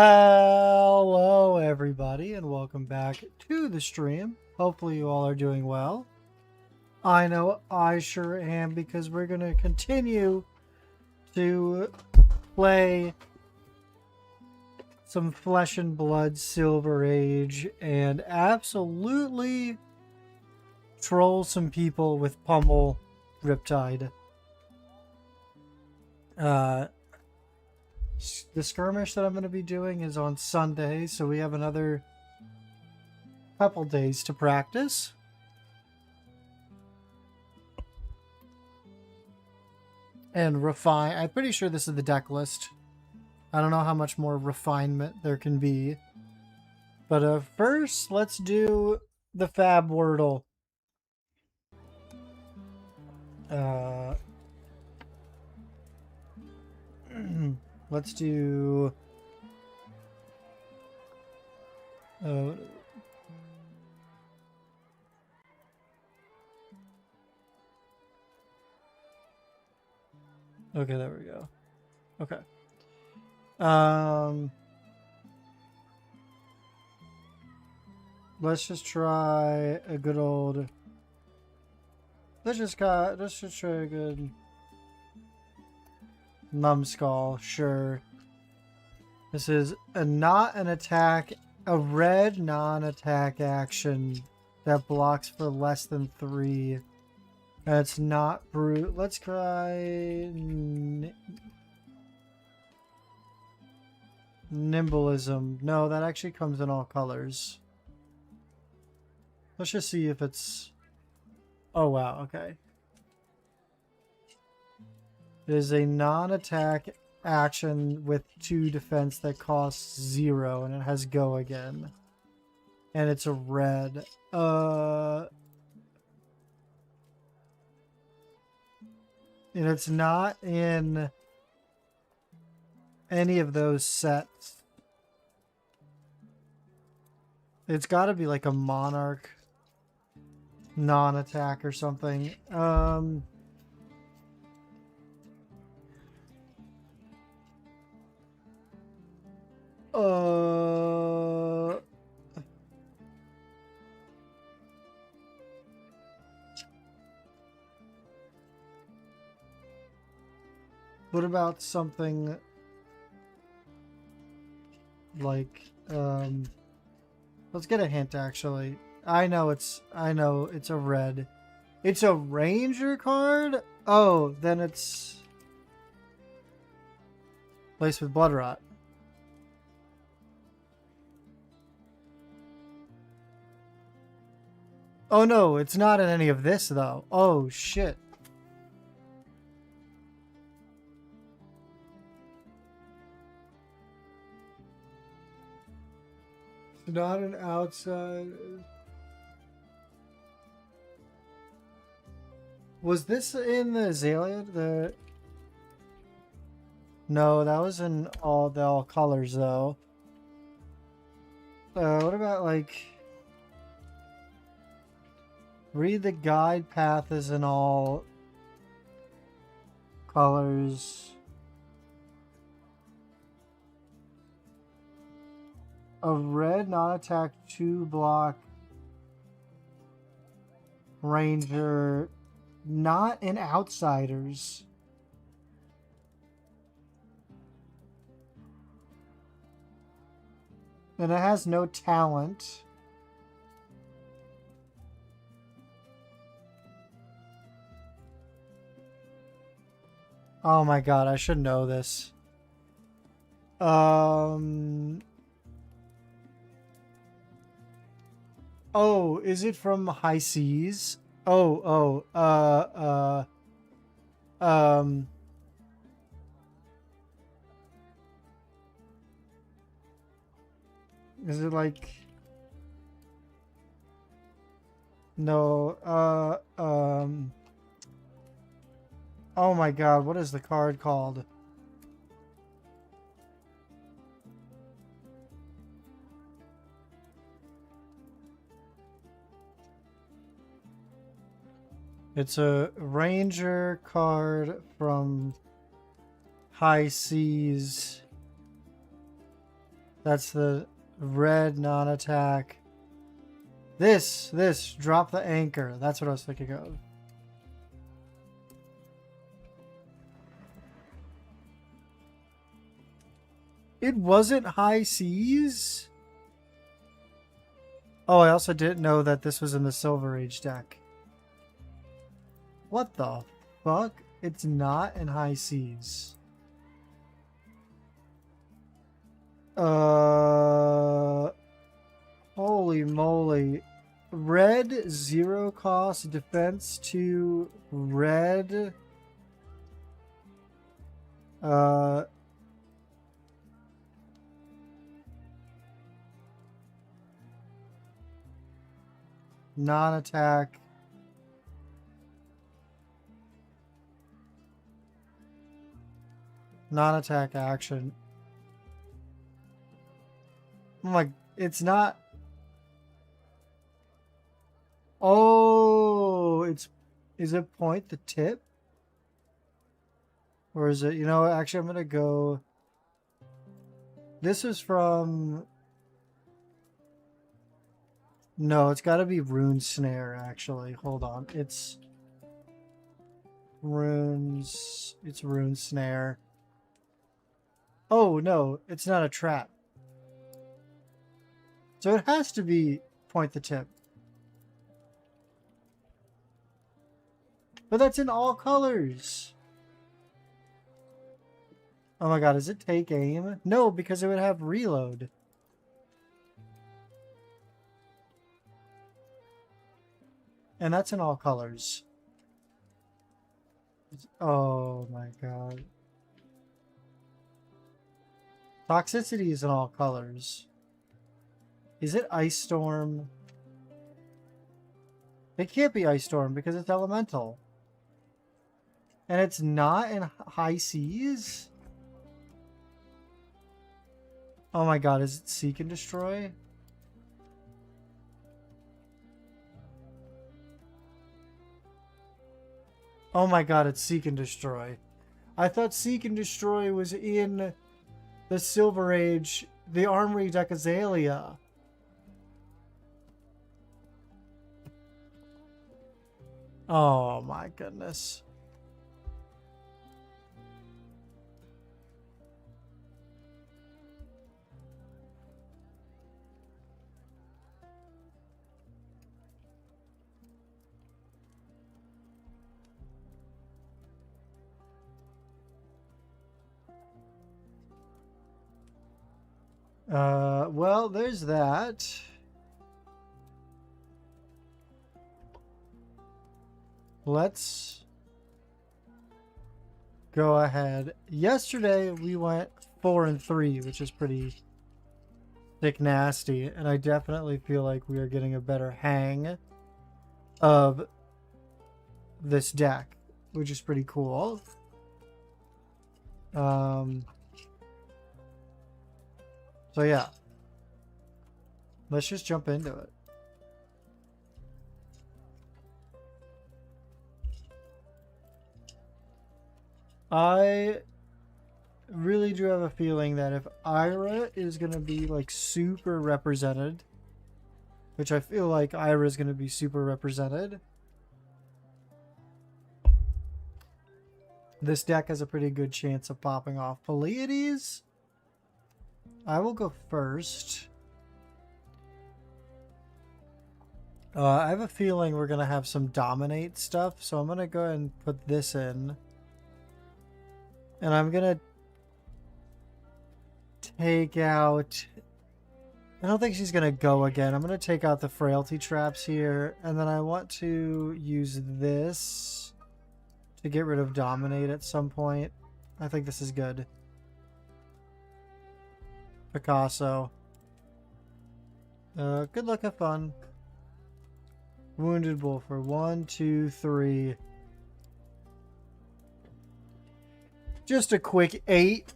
Hello everybody and welcome back to the stream. Hopefully you all are doing well. I know I sure am, because we're going to continue to play some Flesh and Blood Silver Age and absolutely troll some people with Pummel Riptide. The skirmish that I'm going to be doing is on Sunday, so we have another couple days to practice. And refine. I'm pretty sure this is the deck list. I don't know how much more refinement there can be. But first, let's do the fabloodle. Let's do... okay, there we go. Okay. Let's just try a good old... Let's just try a good... Numbskull, sure. This is a red non-attack action that blocks for less than 3. And it's not brute. Let's try Nimblism. No, that actually comes in all colors. Let's just see if it's... Oh wow, okay. It is a non-attack action with 2 defense that costs 0, and it has go again. And it's a red. And it's not in any of those sets. It's got to be like a Monarch non-attack or something. What about something like, let's get a hint actually. I know it's a red. It's a ranger card? Oh, then it's laced with blood rot. Oh no, it's not in any of this though. Oh shit. It's not an outside. Was this in the Azalea? No, that was in all colors though. What about like... Read the guide path is in all colors. A red non-attack 2-block ranger, not in outsiders. And it has no talent. Oh my god, I should know this. Oh, is it from High Seas? Oh, is it like... No, oh my god, what is the card called? It's a ranger card from High Seas. That's the red non-attack. This, drop the anchor. That's what I was thinking of. It wasn't high seas? Oh, I also didn't know that this was in the Silver Age deck. What the fuck? It's not in high seas. Holy moly. Red, 0 cost, defense 2, red. Non-attack. Non-attack action. I'm like, it's not. Oh, is it point the tip? Or is it, you know, actually I'm gonna go. This is from. No, it's gotta be Rune Snare, actually. Hold on. It's Rune Snare. Oh, no, it's not a trap. So it has to be point the tip. But that's in all colors. Oh my god, does it take aim? No, because it would have reload. And that's in all colors. Oh my god. Toxicity is in all colors. Is it Ice Storm? It can't be Ice Storm because it's elemental. And it's not in high seas? Oh my god, is it Seek and Destroy? Oh my god, it's Seek and Destroy. I thought Seek and Destroy was in the Silver Age, the Armory deck Azalea. Oh my goodness. Well, there's that. Let's go ahead. Yesterday we went 4 and 3, which is pretty thick nasty, and I definitely feel like we are getting a better hang of this deck, which is pretty cool. So yeah, let's just jump into it. I really do have a feeling that if Ira is going to be like super represented, which I feel like Ira is going to be super represented, this deck has a pretty good chance of popping off. Pleiades? I will go first. I have a feeling we're going to have some dominate stuff, so I'm going to go ahead and put this in. And I'm going to take out... I don't think she's going to go again. I'm going to take out the frailty traps here, and then I want to use this to get rid of dominate at some point. I think this is good. Picasso. Good luck, have fun. Wounded Bull for 1, 2, 3. Just a quick 8.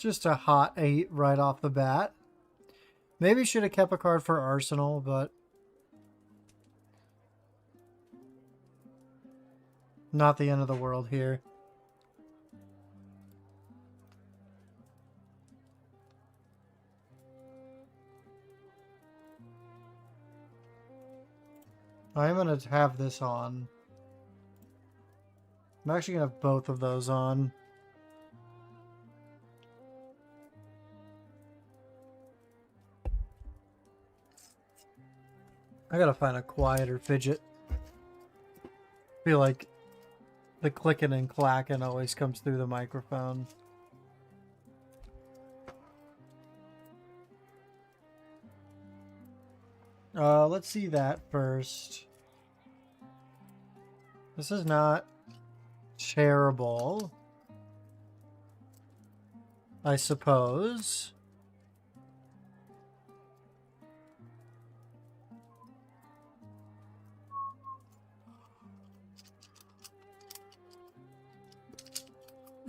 Just a hot 8 right off the bat. Maybe should have kept a card for Arsenal, but not the end of the world here. I'm going to have this on. I'm actually going to have both of those on. I gotta find a quieter fidget. I feel like the clicking and clacking always comes through the microphone. Let's see that first. This is not terrible, I suppose.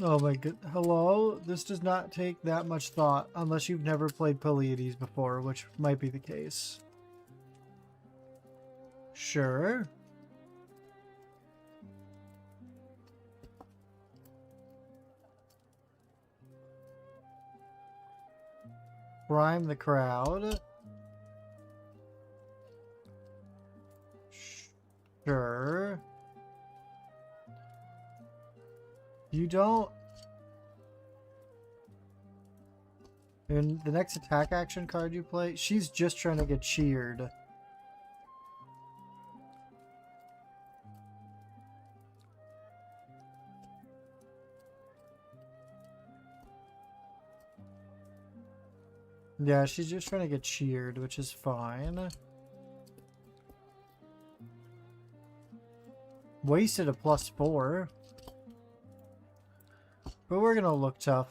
Oh my god. Hello? This does not take that much thought unless you've never played Pleiades before, which might be the case. Sure. Prime the crowd. Sure. You don't... In the next attack action card you play, she's just trying to get cheered. Yeah, she's just trying to get cheered, which is fine. Wasted a +4. But we're gonna look tough.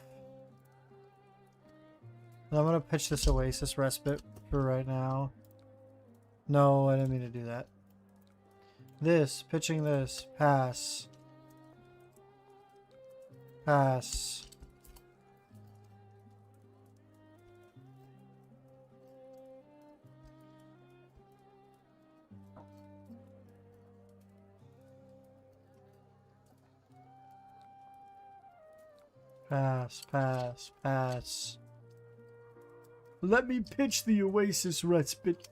I'm gonna pitch this Oasis Respite for right now. No, I didn't mean to do that. This, pitching this, pass. Pass. Pass, pass, pass. Let me pitch the Oasis Respite.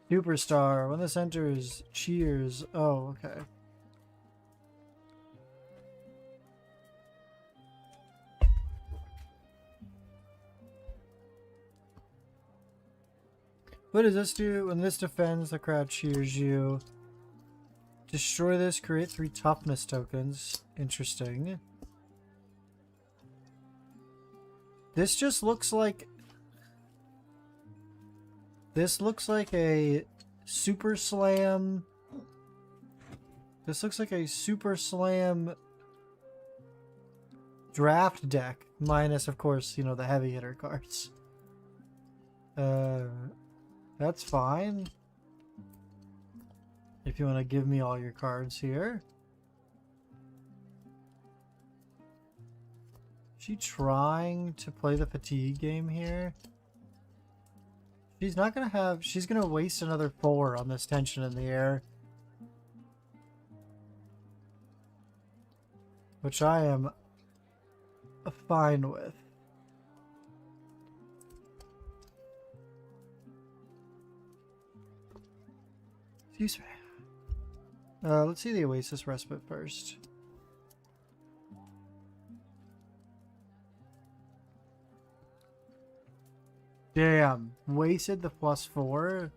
Superstar. When this enters, cheers. Oh, okay. What does this do? When this defends, the crowd cheers you. Destroy this, create 3 toughness tokens. Interesting. This just looks like... This looks like a Super Slam... This looks like a Super Slam draft deck. Minus, of course, you know, the heavy hitter cards. That's fine. If you want to give me all your cards here. Is she trying to play the fatigue game here? She's not going to have... She's going to waste another 4 on this tension in the air. Which I am fine with. Excuse me. Let's see the Oasis Respite first. Damn. Wasted the +4.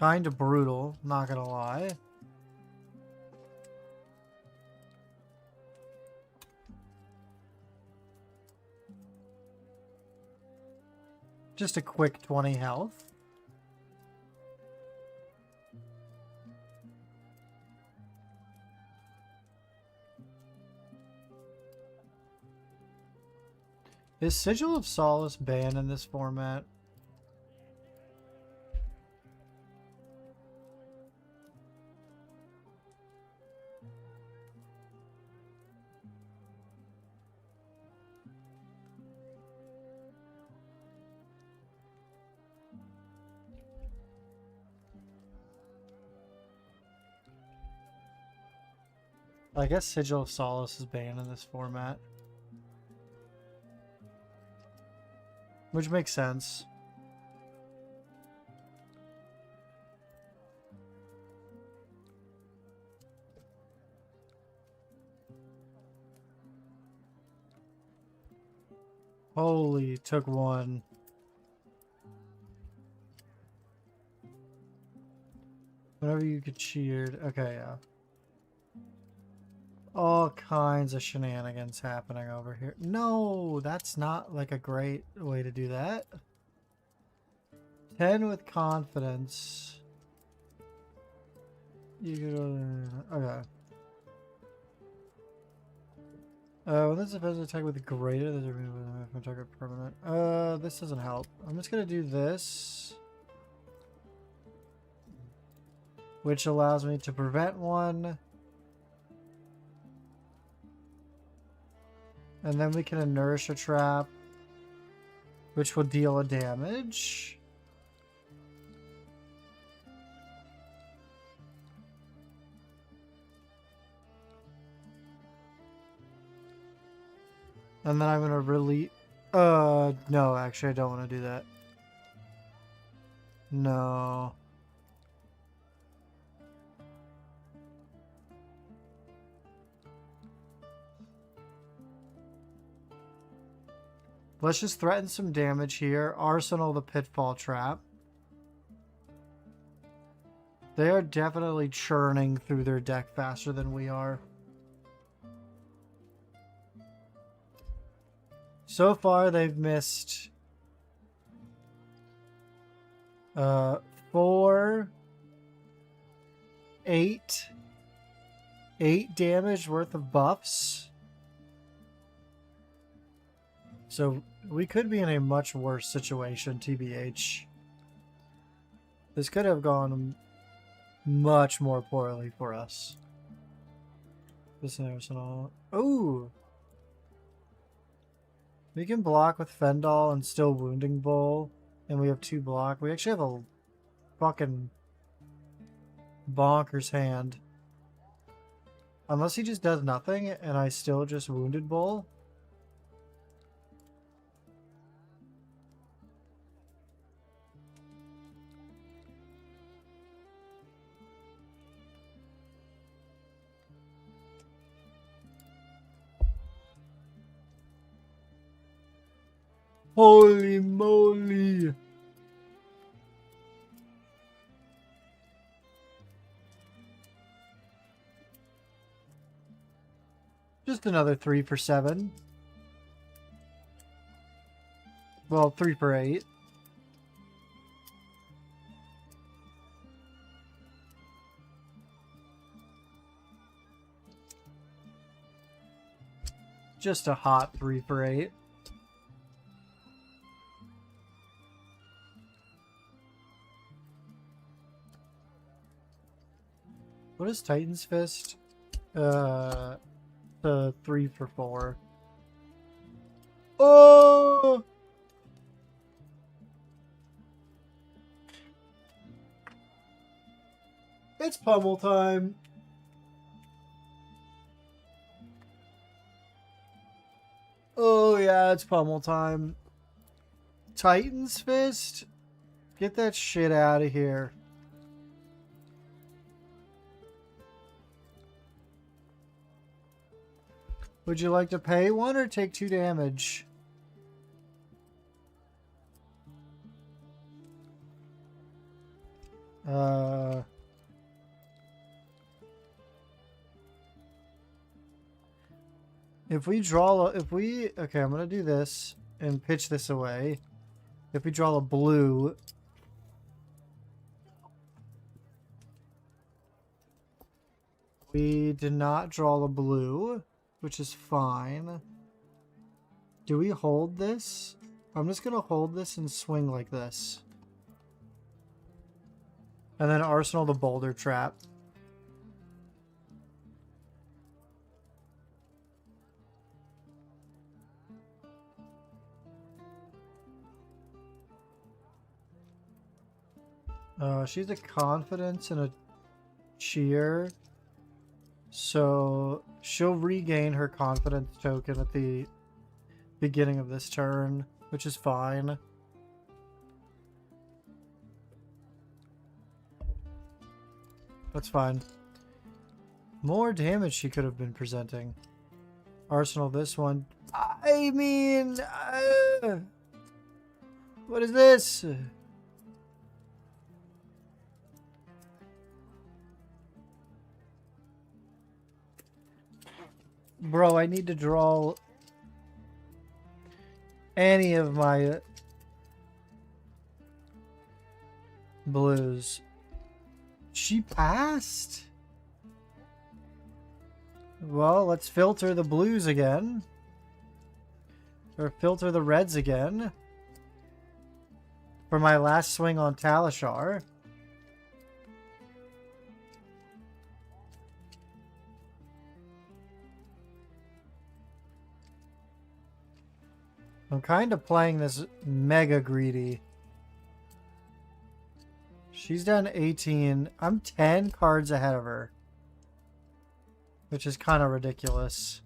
Kinda brutal, not gonna lie. Just a quick 20 health. Is Sigil of Solace banned in this format? I guess Sigil of Solace is banned in this format. Which makes sense. Holy, took one. Whenever you get cheered. Okay, yeah. All kinds of shenanigans happening over here. No, that's not like a great way to do that. 10 with confidence. You could, okay. When this offensive attack with greater, there's a target permanent. This doesn't help. I'm just gonna do this, which allows me to prevent one, and then we can nourish a trap, which will deal a damage. And then I'm gonna release. No, actually, I don't want to do that. No. Let's just threaten some damage here. Arsenal the Pitfall Trap. They are definitely churning through their deck faster than we are. So far, they've missed 4, 8 damage worth of buffs. So we could be in a much worse situation, TBH. This could have gone much more poorly for us. This arsenal. Ooh! We can block with Fendal and still Wounding Bowl, and we have 2 block. We actually have a fucking bonkers hand. Unless he just does nothing, and I still just Wounded Bowl. Holy moly! Just another 3 for 7. Well, 3 for 8. Just a hot 3 for 8. What is Titan's Fist? The 3 for 4. Oh! It's pummel time. Oh yeah, it's pummel time. Titan's Fist? Get that shit out of here. Would you like to pay 1 or take 2 damage? If we draw, okay, I'm gonna do this and pitch this away. If we draw a blue, we did not draw a blue, which is fine. Do we hold this? I'm just going to hold this and swing like this. And then arsenal the boulder trap. She's a confidence and a cheer. So she'll regain her confidence token at the beginning of this turn, which is fine. That's fine. More damage she could have been presenting. Arsenal this one. I mean... what is this? Bro, I need to draw any of my blues. She passed? Well, let's filter the blues again. Or filter the reds again. For my last swing on Talishar. I'm kind of playing this mega greedy. She's done 18. I'm 10 cards ahead of her. Which is kind of ridiculous.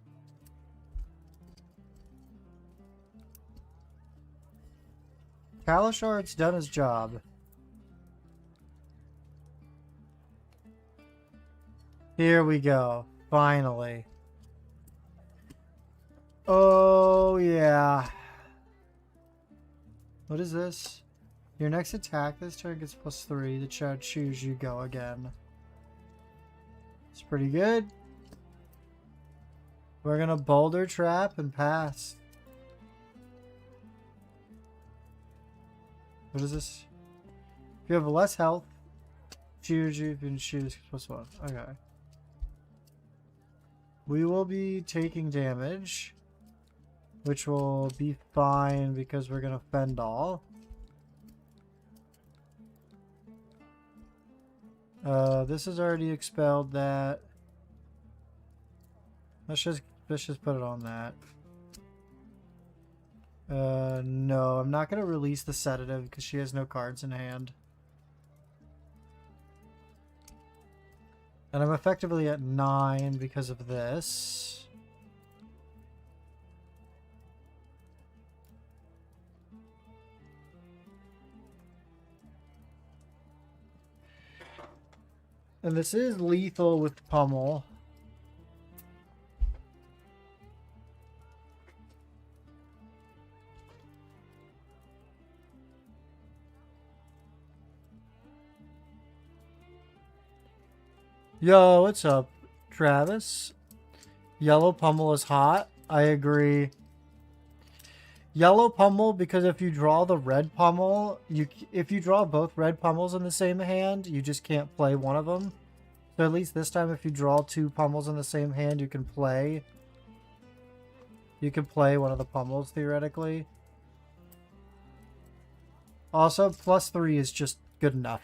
Talishard's done his job. Here we go. Finally. Oh, yeah. What is this? Your next attack this turn gets +3. The chat choose you go again. It's pretty good. We're gonna boulder trap and pass. What is this? If you have less health, choose you can choose +1. Okay. We will be taking damage, which will be fine because we're gonna fend all. This has already expelled that. Let's just put it on that. No, I'm not gonna release the sedative because she has no cards in hand. And I'm effectively at 9 because of this. And this is lethal with Pummel. Yo, what's up, Travis? Yellow Pummel is hot. I agree. Yellow Pummel, because if you draw the red Pummel, if you draw both red Pummels in the same hand, you just can't play one of them. So at least this time, if you draw 2 Pummels in the same hand, you can play one of the Pummels, theoretically. Also, +3 is just good enough.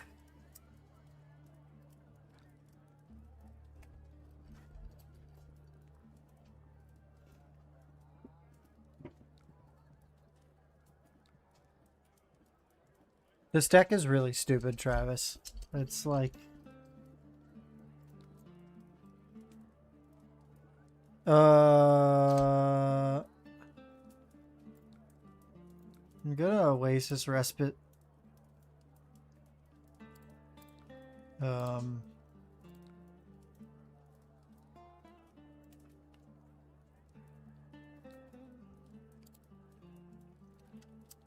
This deck is really stupid, Travis. It's like... I'm gonna Oasis Respite.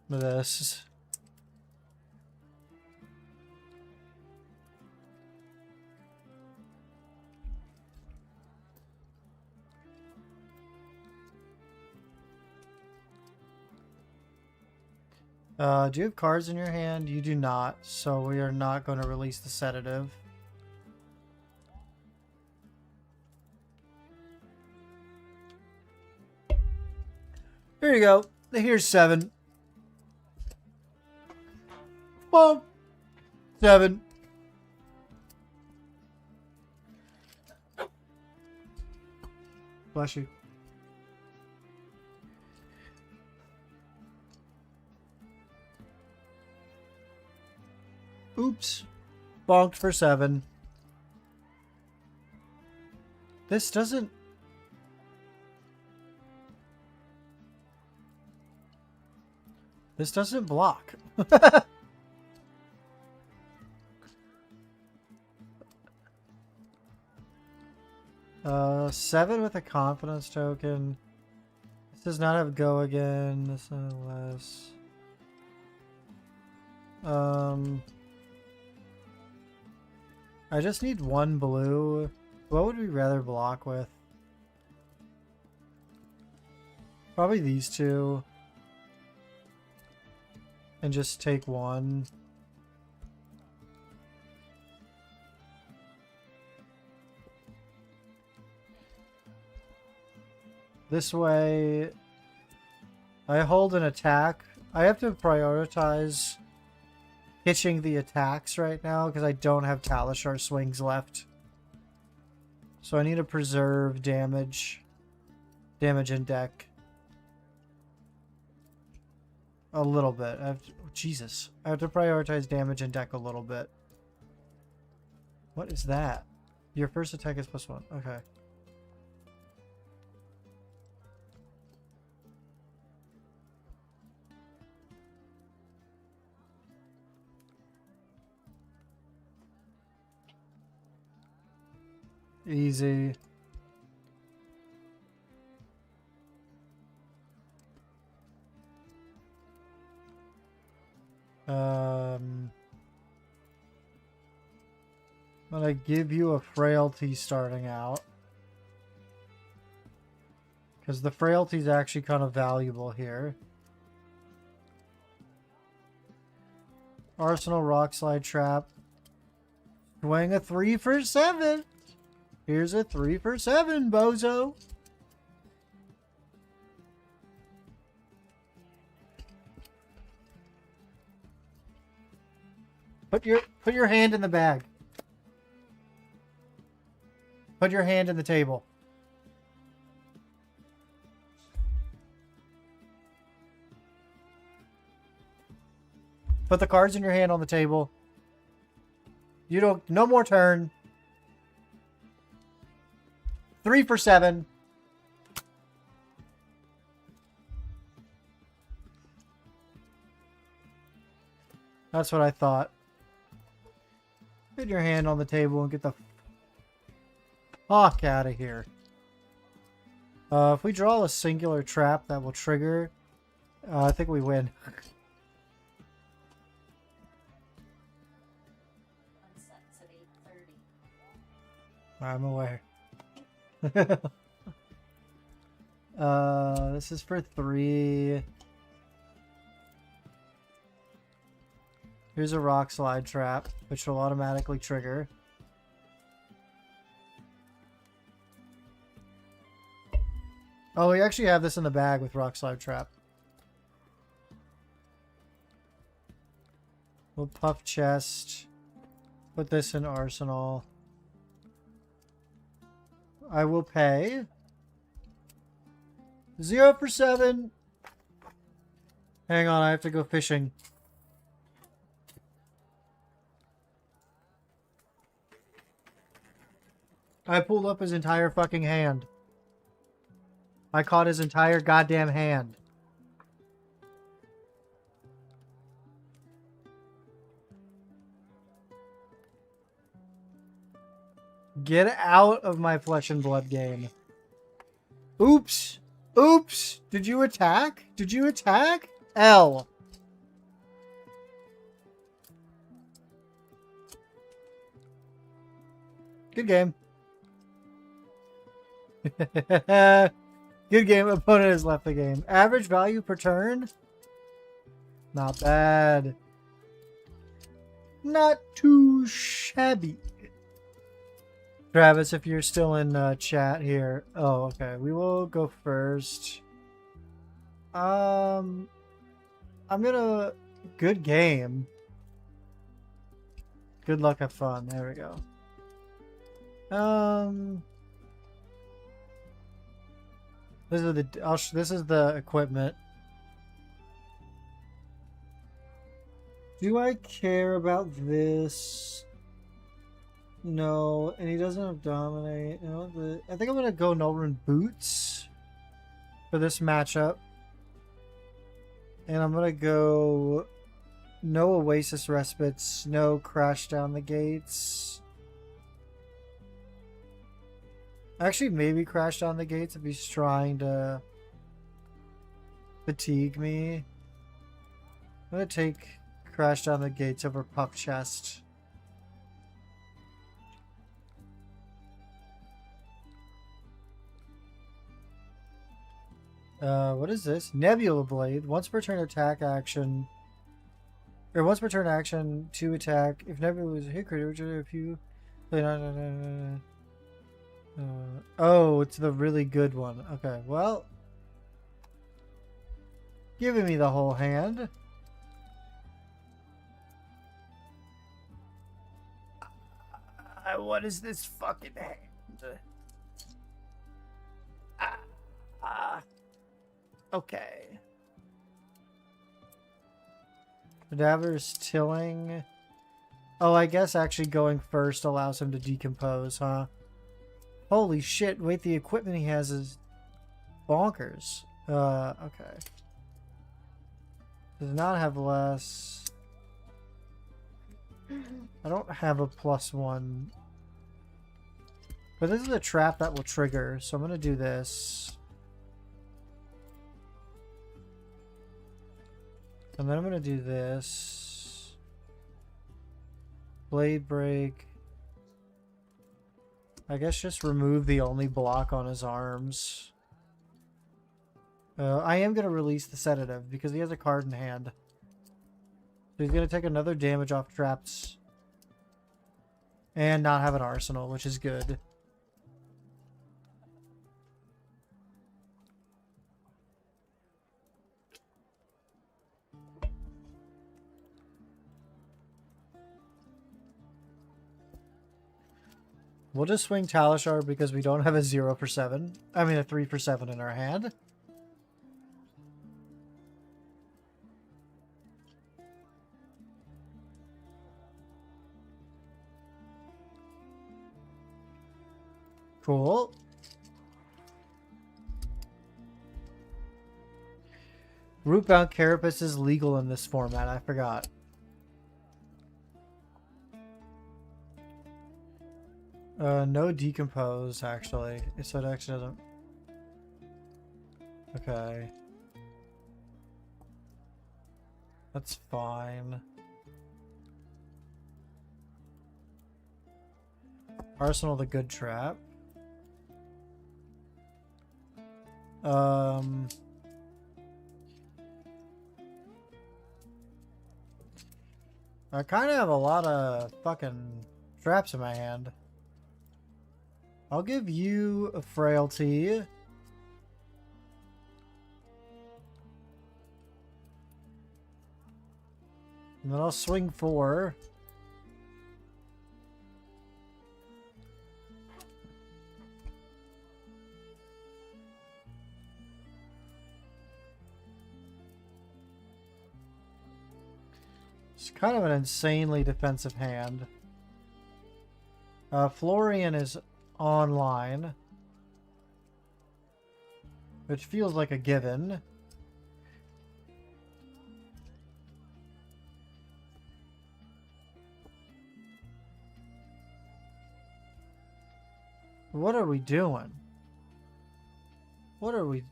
This. Do you have cards in your hand? You do not, so we are not going to release the sedative. Here you go. Here's 7. Bonk. 7. Bless you. Oops. Bonked for 7. This doesn't... This doesn't block. 7 with a confidence token. This does not have go again. This unless. I just need 1 blue. What would we rather block with? Probably these 2. And just take 1. This way, I hold an attack. I have to prioritize hitching the attacks right now because I don't have Talishar swings left. So I need to preserve damage in deck. A little bit. Jesus. I have to prioritize damage in deck a little bit. What is that? Your first attack is +1. Okay. Easy. I'm gonna give you a frailty starting out. Because the frailty is actually kind of valuable here. Arsenal Rock Slide Trap. Swing a 3 for 7. Here's a 3 for 7, bozo. Put your hand in the bag. Put your hand in the table. Put the cards in your hand on the table. You don't... No more turn. 3 for 7. That's what I thought. Put your hand on the table and get the fuck out of here. If we draw a singular trap that will trigger, I think we win. I'm aware. This is for 3. Here's a rock slide trap, which will automatically trigger. Oh, we actually have this in the bag with rock slide trap. We'll puff chest. Put this in arsenal. I will pay 0 for 7. Hang on, I have to go fishing. I pulled up his entire fucking hand. I caught his entire goddamn hand. Get out of my flesh and blood game. Oops. Oops. Did you attack? Did you attack? L. Good game. Good game. Opponent has left the game. Average value per turn? Not bad. Not too shabby. Travis, if you're still in chat here. Oh, okay. We will go first. I'm gonna... Good game. Good luck, have fun. There we go. This is this is the equipment. Do I care about this? No, and he doesn't have dominate. You know, I think I'm gonna go Nolan boots for this matchup, and I'm gonna go no Oasis respites, no crash down the gates. Actually, maybe crash down the gates if he's trying to fatigue me. I'm gonna take crash down the gates over puff chest. What is this? Nebula Blade. Once per turn attack action. Or once per turn action to attack. If Nebula is a hit critter, if you play oh, it's the really good one. Okay, well. Giving me the whole hand. What is this fucking hand? Okay. Cadaver's tilling. Oh, I guess actually going first allows him to decompose, huh? Holy shit, wait, the equipment he has is bonkers. Okay. Does not have less. I don't have a +1. But this is a trap that will trigger, so I'm gonna do this. And then I'm gonna do this. Blade break. I guess just remove the only block on his arms. I am gonna release the sedative because he has a card in hand. So he's gonna take another damage off traps. And not have an arsenal, which is good. We'll just swing Talishar because we don't have a 0 for 7. I mean a 3 for 7 in our hand. Cool. Rootbound Carapace is legal in this format, I forgot. No decompose, actually. So it actually doesn't... Okay. That's fine. Arsenal the good trap. I kind of have a lot of fucking traps in my hand. I'll give you a frailty. And then I'll swing 4. It's kind of an insanely defensive hand. Florian is online, which feels like a given. What are we doing? What are we...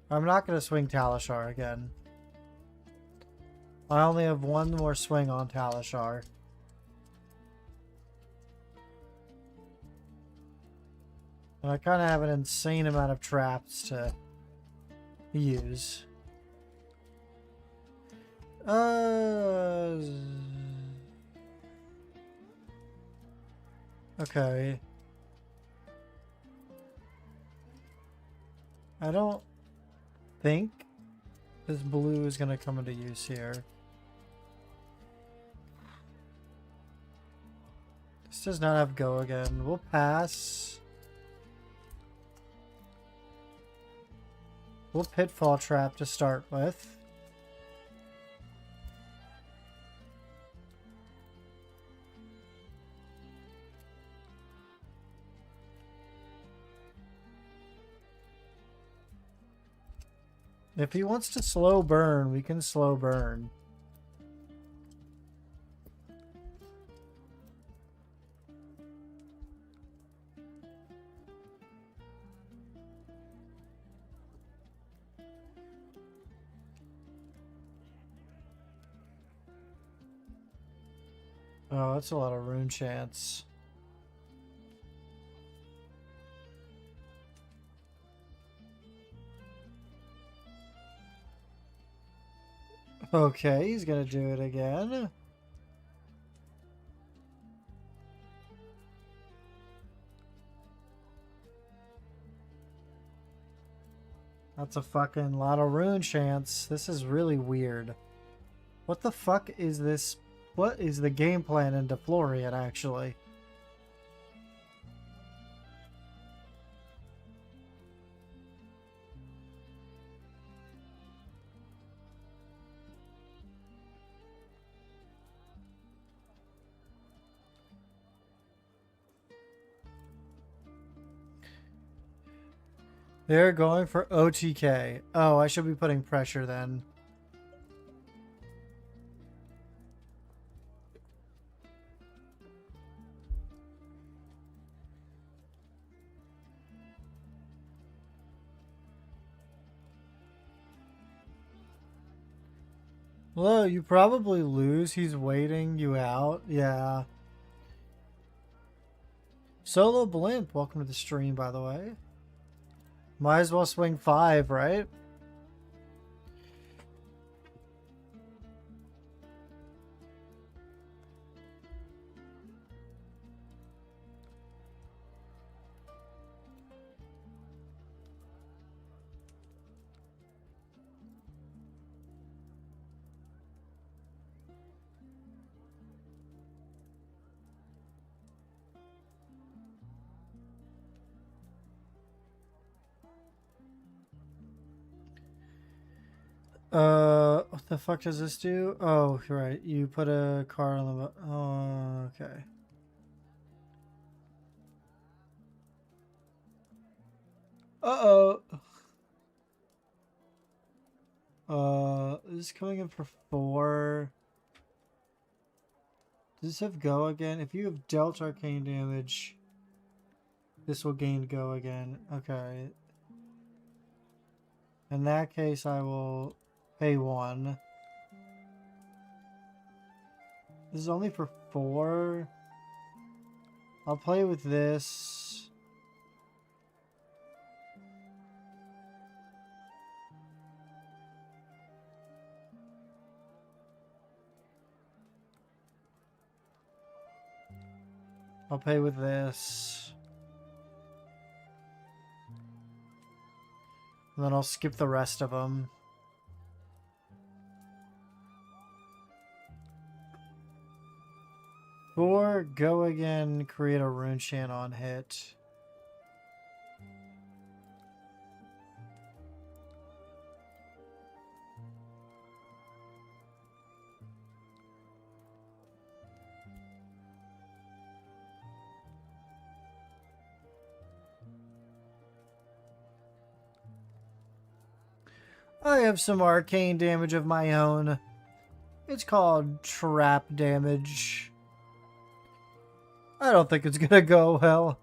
I'm not going to swing Talishar again. I only have one more swing on Talishar. And I kind of have an insane amount of traps to use. Okay. I don't think this blue is going to come into use here. This does not have go again. We'll pass. We'll pitfall trap to start with. If he wants to slow burn, we can slow burn. Oh, that's a lot of rune chance. Okay, he's gonna do it again. That's a fucking lot of rune chance. This is really weird. What the fuck is this? What is the game plan in Deflorian, actually? They're going for OTK. Oh, I should be putting pressure then. Well, you probably lose. He's waiting you out. Yeah. Solo Blimp, welcome to the stream, by the way. Might as well swing 5, right? What the fuck does this do? Oh, right. You put a card on the... Oh, okay. Uh-oh. This is coming in for 4. Does this have go again? If you have dealt arcane damage, this will gain go again. Okay. In that case, I will pay 1. This is only for 4. I'll play with this. I'll pay with this. And then I'll skip the rest of them. Or go again, create a rune chant on hit. I have some arcane damage of my own. It's called trap damage. I don't think it's gonna go well.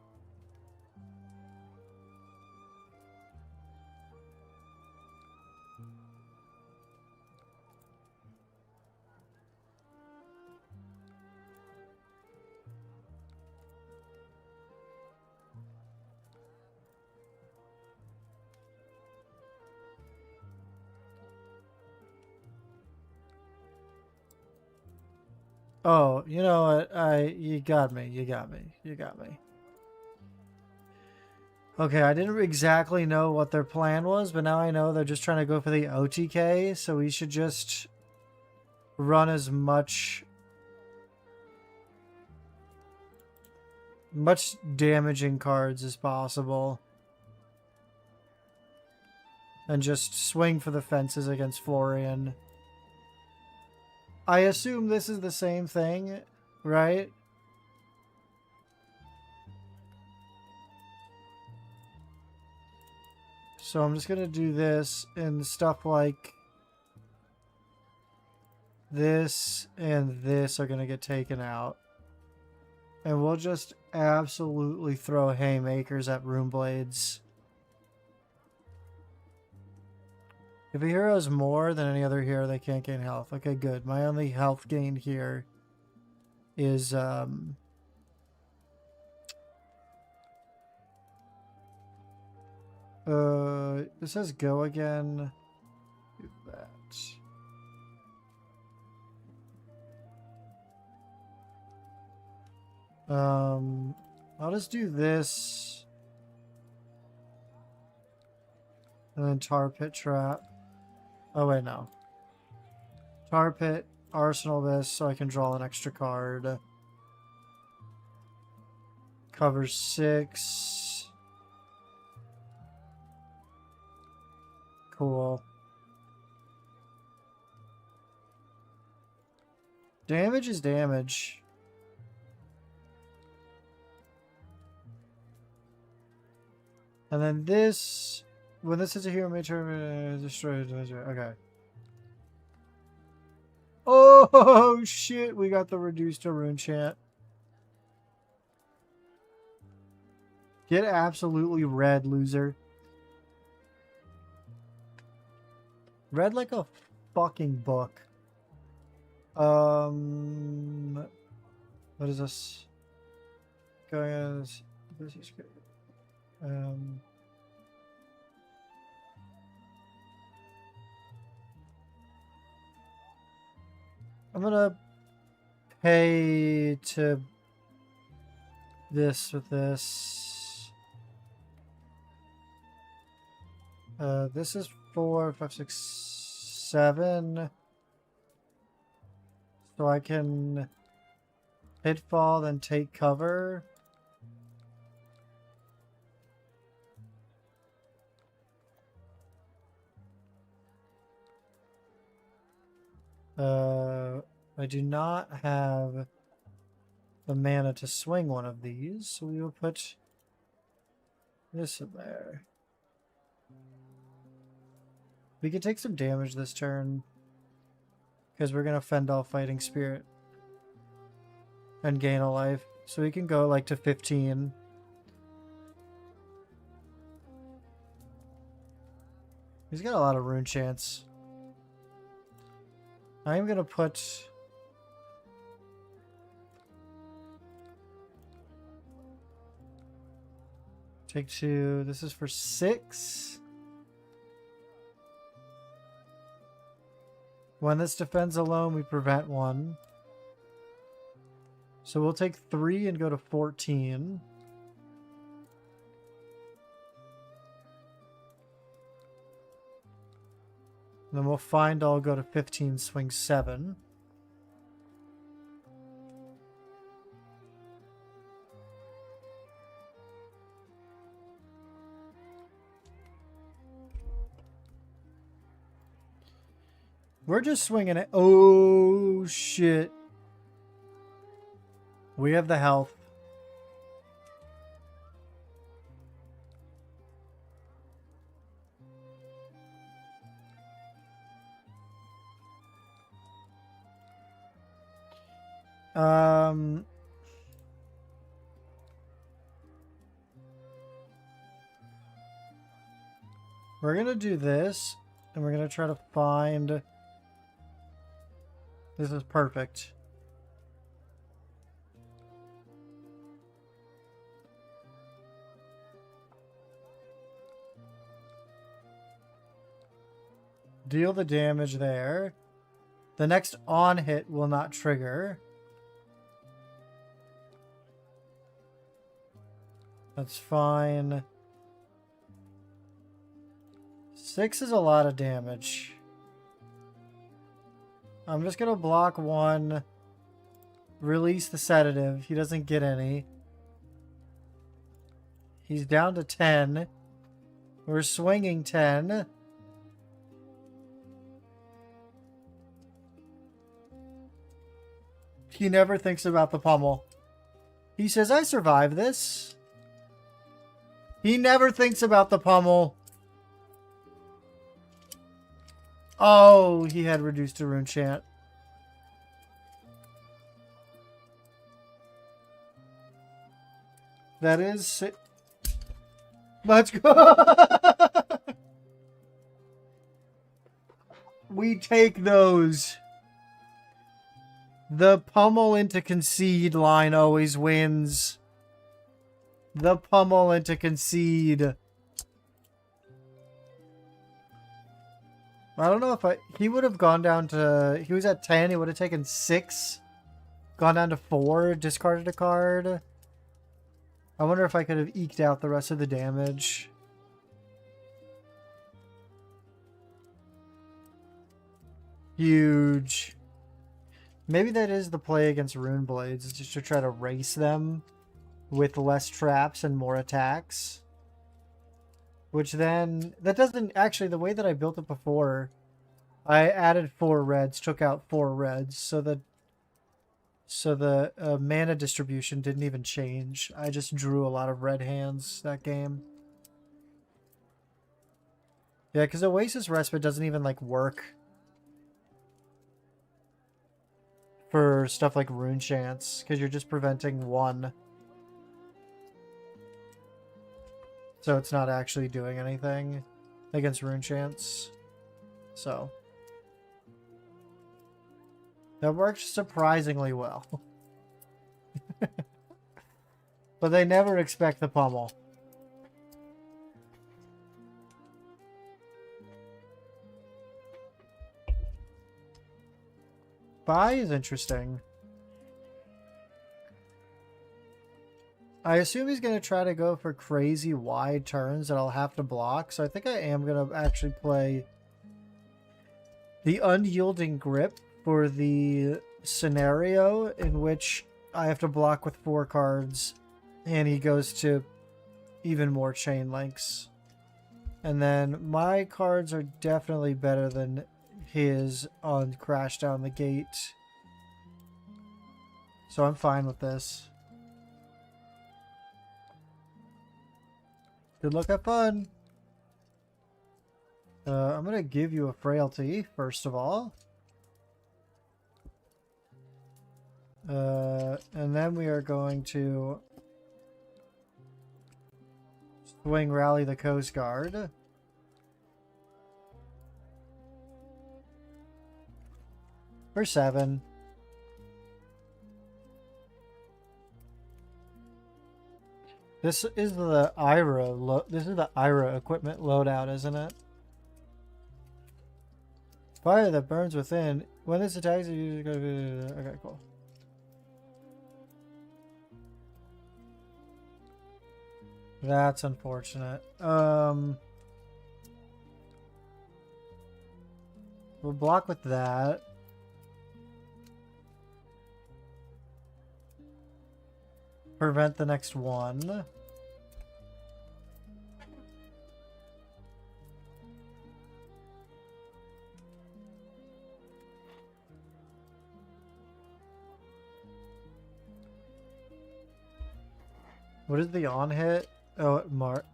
Oh, you know what? You got me. You got me. You got me. Okay, I didn't exactly know what their plan was, but now I know they're just trying to go for the OTK, so we should just run as much damaging cards as possible. And just swing for the fences against Florian. I assume this is the same thing, right? So I'm just going to do this, and stuff like this and this are going to get taken out. And we'll just absolutely throw haymakers at Rune Blades. If a hero is more than any other hero, they can't gain health. Okay, good. My only health gain here is this says go again. Do that. I'll just do this. And then Tar Pit Trap. Oh wait, no. Tar Pit, Arsenal this so I can draw an extra card. Cover 6. Cool. Damage is damage. And then this, when this is a hero may turn destroyed. Okay. Oh shit, we got the reduced to rune chant. Get absolutely red, loser. Read like a fucking book. What is this? Going as this is good. I'm gonna pay to this with this. This is 4, 5, 6, 7. So I can pitfall, then take cover. I do not have the mana to swing one of these, so we will put this in there. We can take some damage this turn, because we're going to fend off Fighting Spirit and gain a life. So we can go like to 15. He's got a lot of rune chants. I'm going to put... Take 2. This is for 6. When this defends alone, we prevent 1. So we'll take 3 and go to 14. And then we'll find all, go to 15, swing 7. We're just swinging it. Oh, shit. We have the health. We're gonna do this, and we're gonna try to find... This is perfect. Deal the damage there. The next on hit will not trigger. That's fine. 6 is a lot of damage. I'm just gonna block 1. Release the sedative. He doesn't get any. He's down to 10. We're swinging 10. He never thinks about the pummel. He says, I survived this. He never thinks about the pummel. Oh, he had reduced to rune chant. That is... Let's go! We take those. The pummel into concede line always wins. The pummel into concede. I don't know if he would have gone down to... He was at 10. He would have taken 6. Gone down to 4. Discarded a card. I wonder if I could have eked out the rest of the damage. Huge. Maybe that is the play against Rune Blades, just to try to race them with less traps and more attacks. Which then, that doesn't, actually the way that I built it before, I added 4 reds, took out 4 reds, so the mana distribution didn't even change. I just drew a lot of red hands that game. Yeah, because Oasis Respite doesn't even like work for stuff like Rune Chants, because you're just preventing 1. So it's not actually doing anything against Rune Chants. So that works surprisingly well. But they never expect the pummel. Buy is interesting. I assume he's going to try to go for crazy wide turns that I'll have to block. So I think I am going to actually play the Unyielding Grip for the scenario in which I have to block with 4 cards and he goes to even more chain links. And then my cards are definitely better than his on Crash Down the Gate. So I'm fine with this. Good luck, have fun. I'm going to give you a Frailty, first of all. And then we are going to swing Rally the Coast Guard. For 7. This is the IRA equipment loadout, isn't it? Fire that burns within. When this attacks, you usually go to... Okay, cool. That's unfortunate. We'll block with that. Prevent the next one. What is the on hit? Oh, Mark.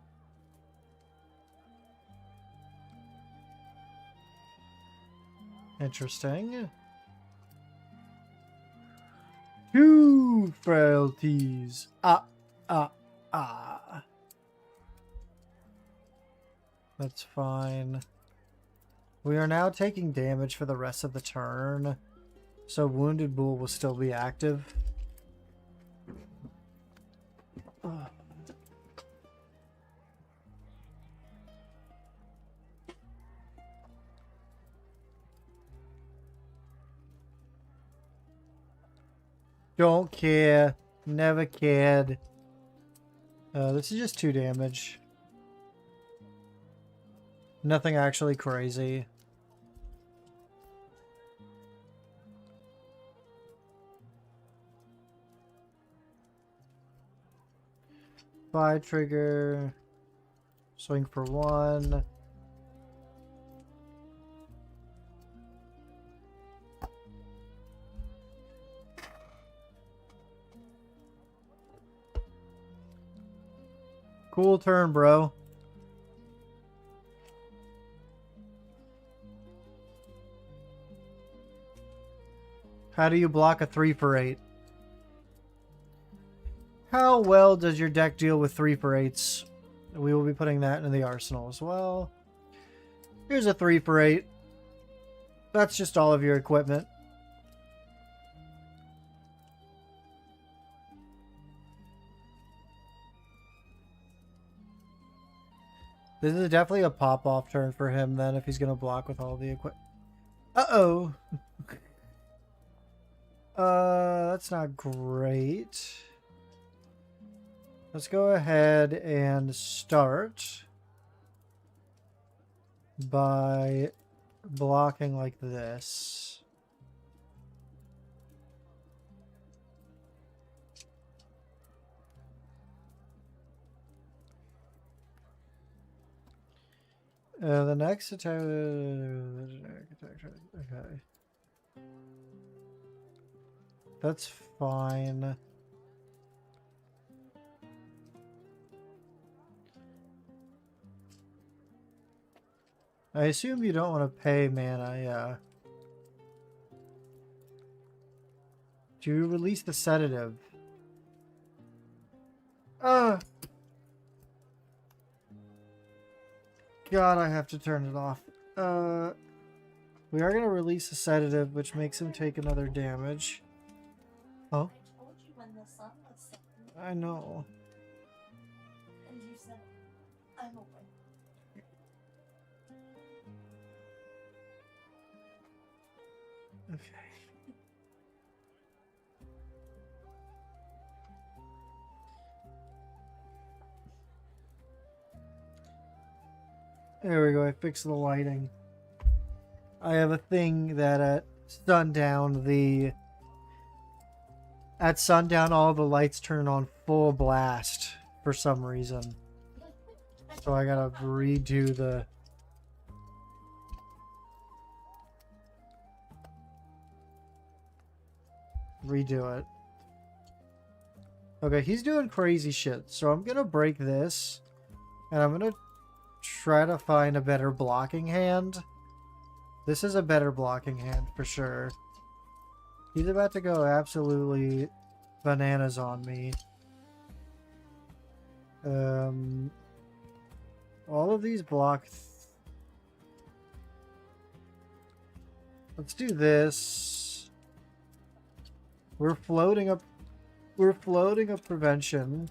Interesting. 2 frailties. That's fine. We are now taking damage for the rest of the turn. So Wounded Bull will still be active. Don't care. Never cared. This is just 2 damage. Nothing actually crazy. Fly trigger. Swing for 1. Cool turn, bro. How do you block a 3 for 8? How well does your deck deal with 3 for 8s? We will be putting that in the arsenal as well. Here's a 3 for 8. That's just all of your equipment. This is definitely a pop-off turn for him then if he's going to block with all the equipment. Uh-oh. That's not great. Let's go ahead and start by blocking like this. The next attack. Okay. That's fine. I assume you don't want to pay mana, yeah. Do you release the sedative? God, I have to turn it off. We are going to release a sedative, which makes him take another damage. Oh? I told you when the sun was setting. I know. And you said, I'm awake. Okay. There we go, I fixed the lighting. I have a thing that at sundown all the lights turn on full blast for some reason. So I gotta redo it. Okay, he's doing crazy shit. So I'm gonna break this and I'm gonna try to find a better blocking hand. This is a better blocking hand for sure. He's about to go absolutely bananas on me. All of these blocks. Let's do this. We're floating up prevention.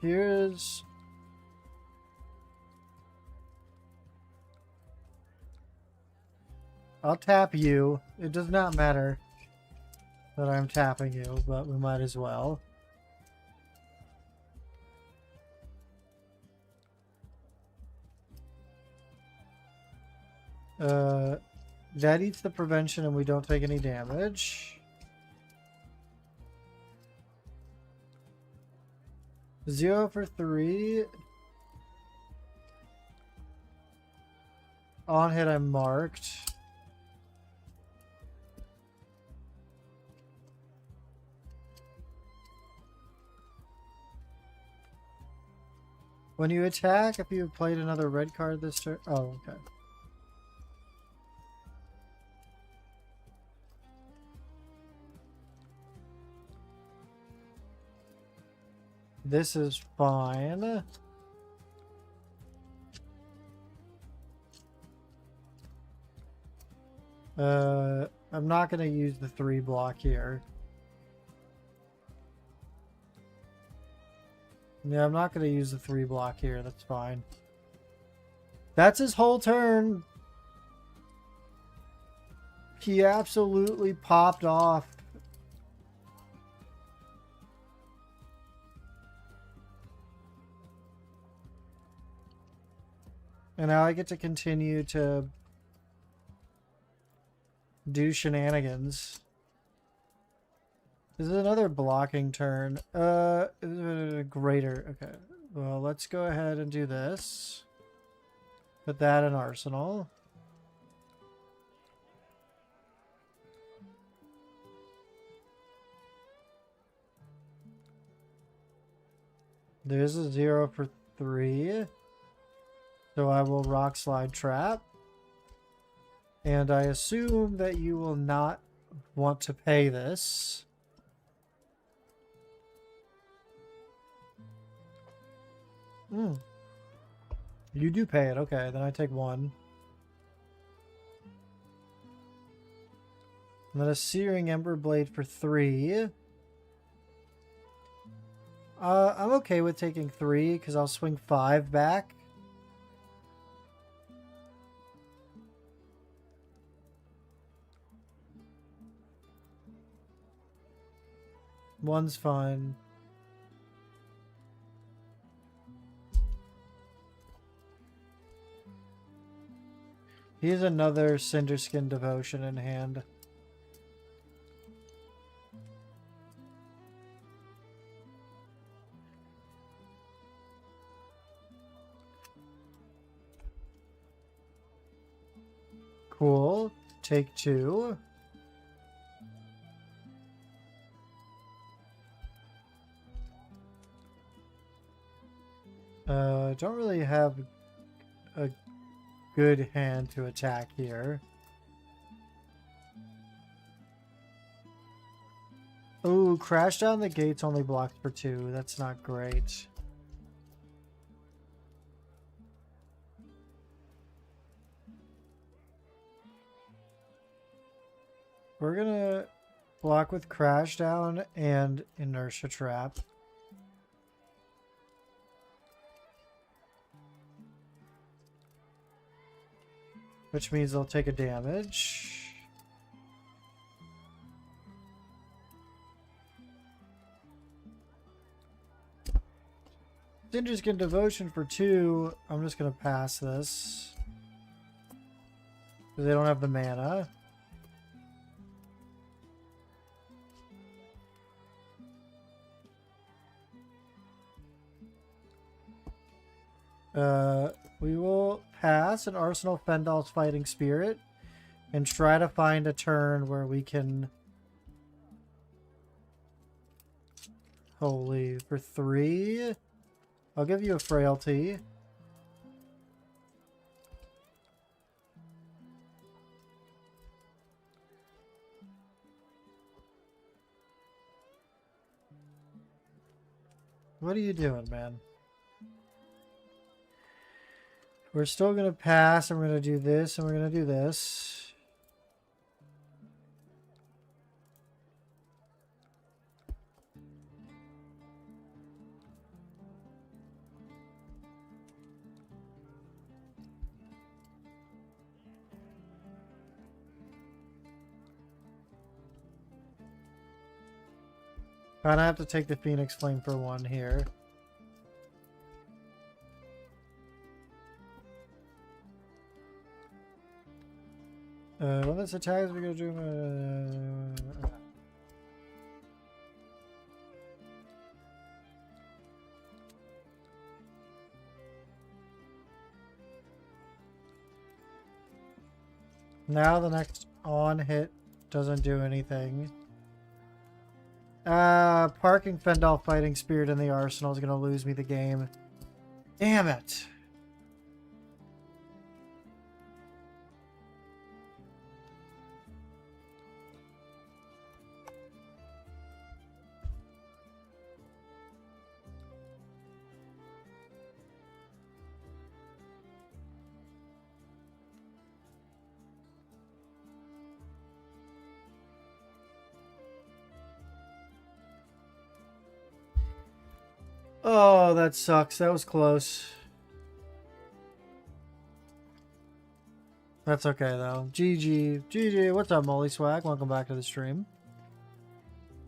Here's I'll tap you. It does not matter that I'm tapping you, but we might as well. That eats the prevention and we don't take any damage. 0 for 3. On hit, I'm marked. When you attack, if you played another red card this turn... Oh, okay. This is fine. I'm not going to use the 3 block here. Yeah, I'm not going to use the 3 block here. That's fine. That's his whole turn. He absolutely popped off. And now I get to continue to do shenanigans. This is another blocking turn. Greater. Okay. Well, let's go ahead and do this. Put that in Arsenal. There's a 0 for 3. So I will Rock Slide Trap. And I assume that you will not want to pay this. You do pay it. Okay, then I take 1. And then a Searing Ember Blade for 3. I'm okay with taking 3 because I'll swing 5 back. One's fine. He has another Cinderskin Devotion in hand. Cool. Take 2. Don't really have a good hand to attack here. Ooh, Crash Down the Gates only blocked for 2. That's not great. We're gonna block with Crash Down and Inertia Trap. Which means they'll take a damage. Cinderskin Devotion for 2. I'm just going to pass this. Because they don't have the mana. We will pass an Arsenal Fendal's Fighting Spirit and try to find a turn where we can... Holy, for 3? I'll give you a Frailty. What are you doing, man? We're still going to pass, and we're going to do this, and we're going to do this. Kind of have to take the Phoenix Flame for 1 here. When this attacks, we're going to do... Now the next on hit doesn't do anything. Parking Fendal Fighting Spirit in the Arsenal is going to lose me the game. Damn it! Oh, that sucks. That was close. That's okay, though. GG. GG. What's up, Molly Swag? Welcome back to the stream.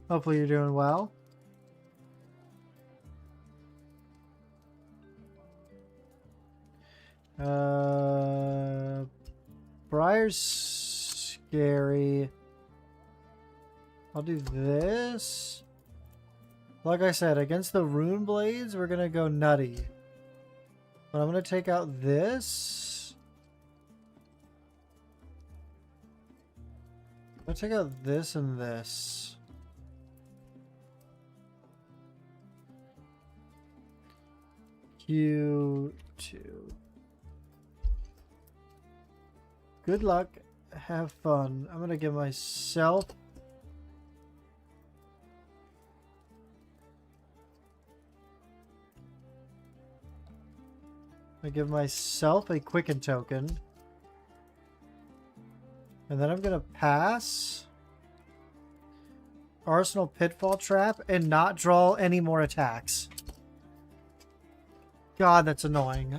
Hopefully you're doing well. Briar's scary. I'll do this. Like I said, against the rune blades, we're gonna go nutty. But I'm gonna take out this. I'm gonna take out this and this. Q2. Good luck. Have fun. I'm gonna give myself a quicken token. And then I'm gonna pass Arsenal Pitfall Trap and not draw any more attacks. God, that's annoying.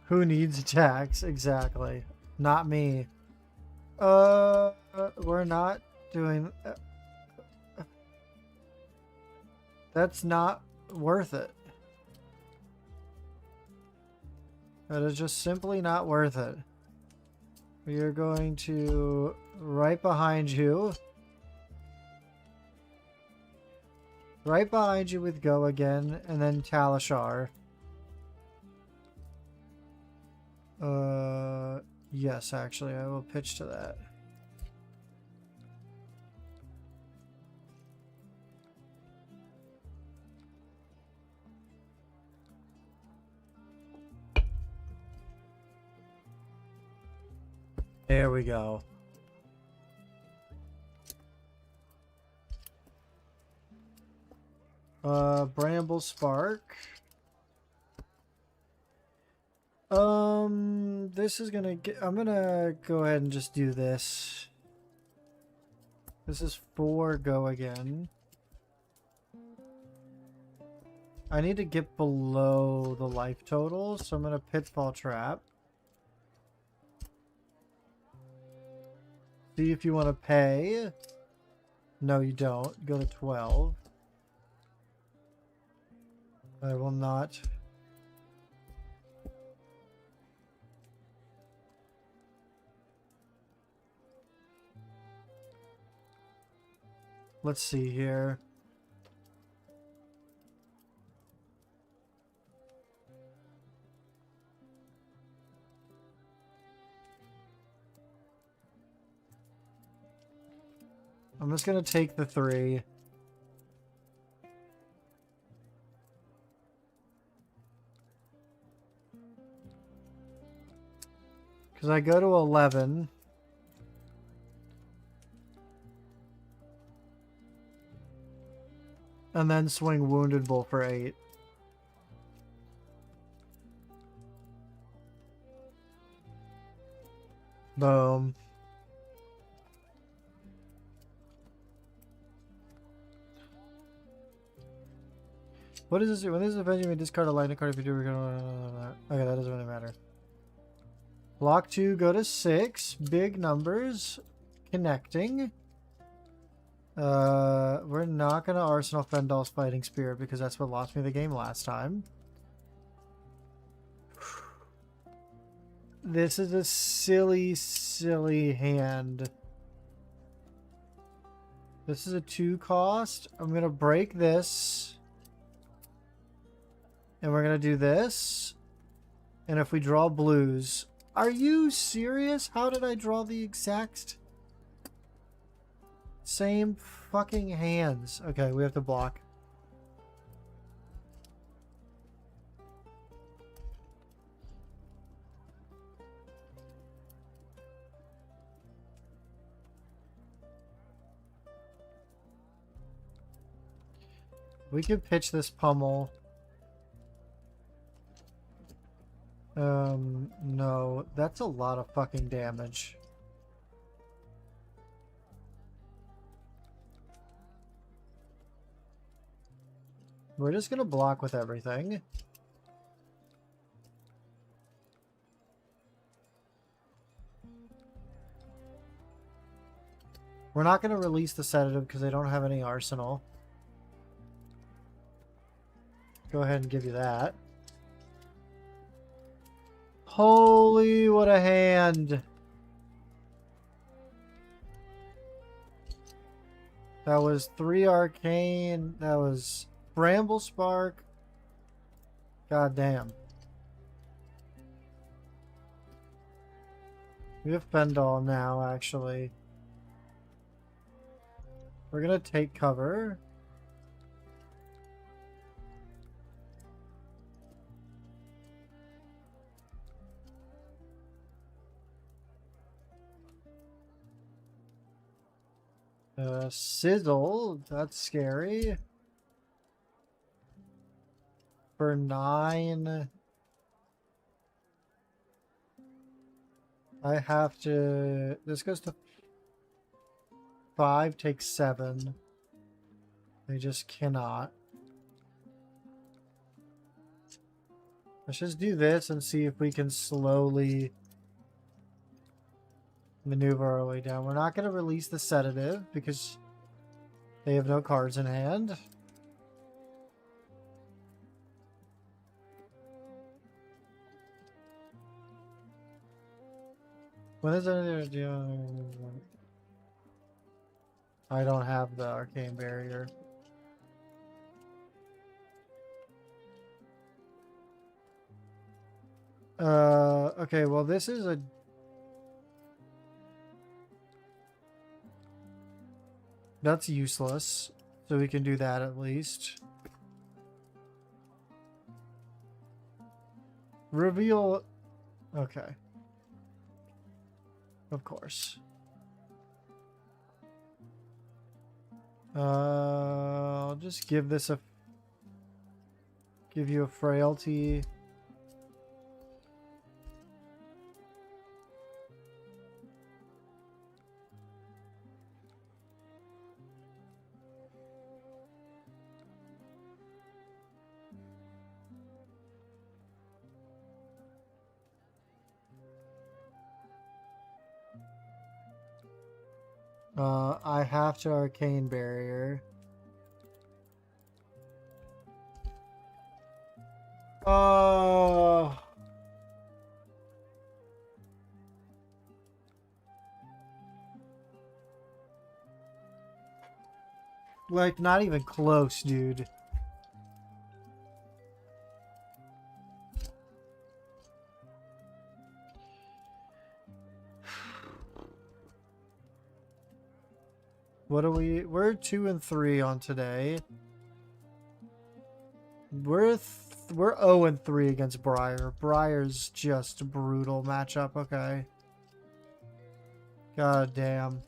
Who needs attacks? Exactly. Not me. We're not doing... That's not worth it. That is just simply not worth it. We are going to right behind you. Right behind you with Go again, and then Talishar. Yes, actually, I will pitch to that. There we go. Bramble Spark. This is gonna get... I'm gonna go ahead and just do this. This is 4 Go again. I need to get below the life total, so I'm gonna Pitfall Trap. See if you want to pay. No, you don't. Go to 12. I will not. Let's see here. I'm just going to take the 3. Because I go to 11. And then swing Wounded Bull for 8. Boom. What does this do? When this is event, you may discard a lightning card if you do. Okay, that doesn't really matter. Block 2, go to 6. Big numbers. Connecting. We're not going to Arsenal Fendal's Fighting Spirit because that's what lost me the game last time. This is a silly, silly hand. This is a 2 cost. I'm going to break this. And we're going to do this. And if we draw blues... Are you serious? How did I draw the exact... same fucking hands? Okay, we have to block. We could pitch this pummel. No, that's a lot of fucking damage. We're just gonna block with everything. We're not gonna release the sedative because they don't have any arsenal. Go ahead and give you that. Holy, what a hand! That was 3 arcane. That was Bramble Spark. God damn. We have Fendal now, actually. We're gonna take cover. Sizzle, that's scary. For 9. I have to... This goes to 5, takes 7. They just cannot. Let's just do this and see if we can slowly maneuver our way down. We're not going to release the sedative because they have no cards in hand. When is it? I don't have the arcane barrier. Okay, well this is a... That's useless. So we can do that at least. Reveal... Okay. Of course. I'll just give this a... Give you a frailty. I have to arcane barrier. Oh. Like, not even close, dude. What are we? We're 2 and 3 on today. We're 0 and 3 against Briar. Briar's just a brutal matchup. Okay. God damn.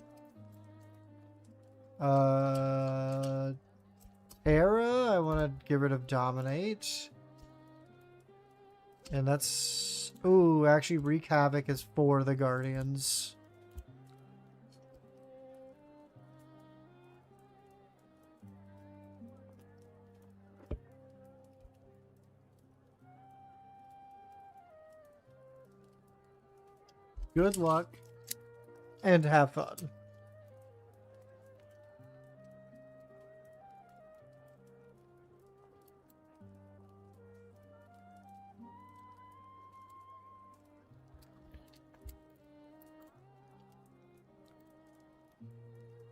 Terra, I want to get rid of Dominate. And that's... Ooh, actually Wreak Havoc is for the Guardians. Good luck and have fun.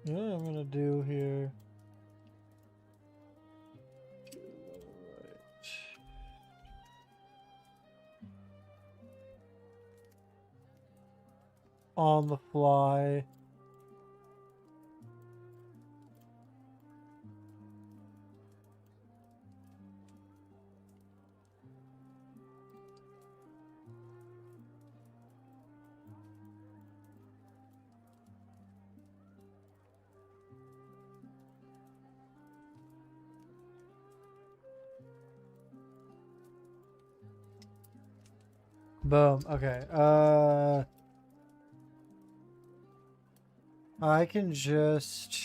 What I'm gonna do here. On the fly. Boom. Okay. I can just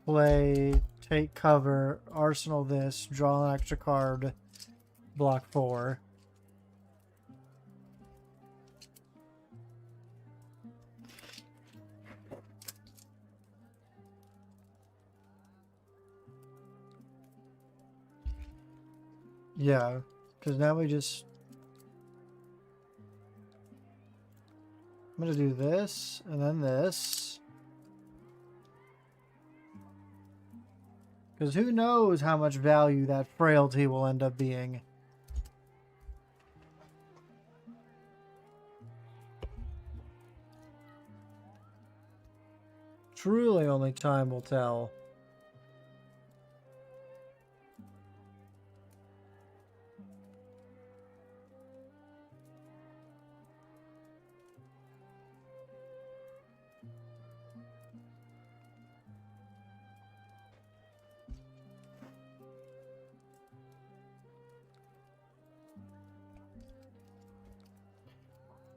play, take cover, arsenal this, draw an extra card, block 4. Yeah, because now we just... I'm going to do this, and then this. Because who knows how much value that frailty will end up being. Truly only time will tell.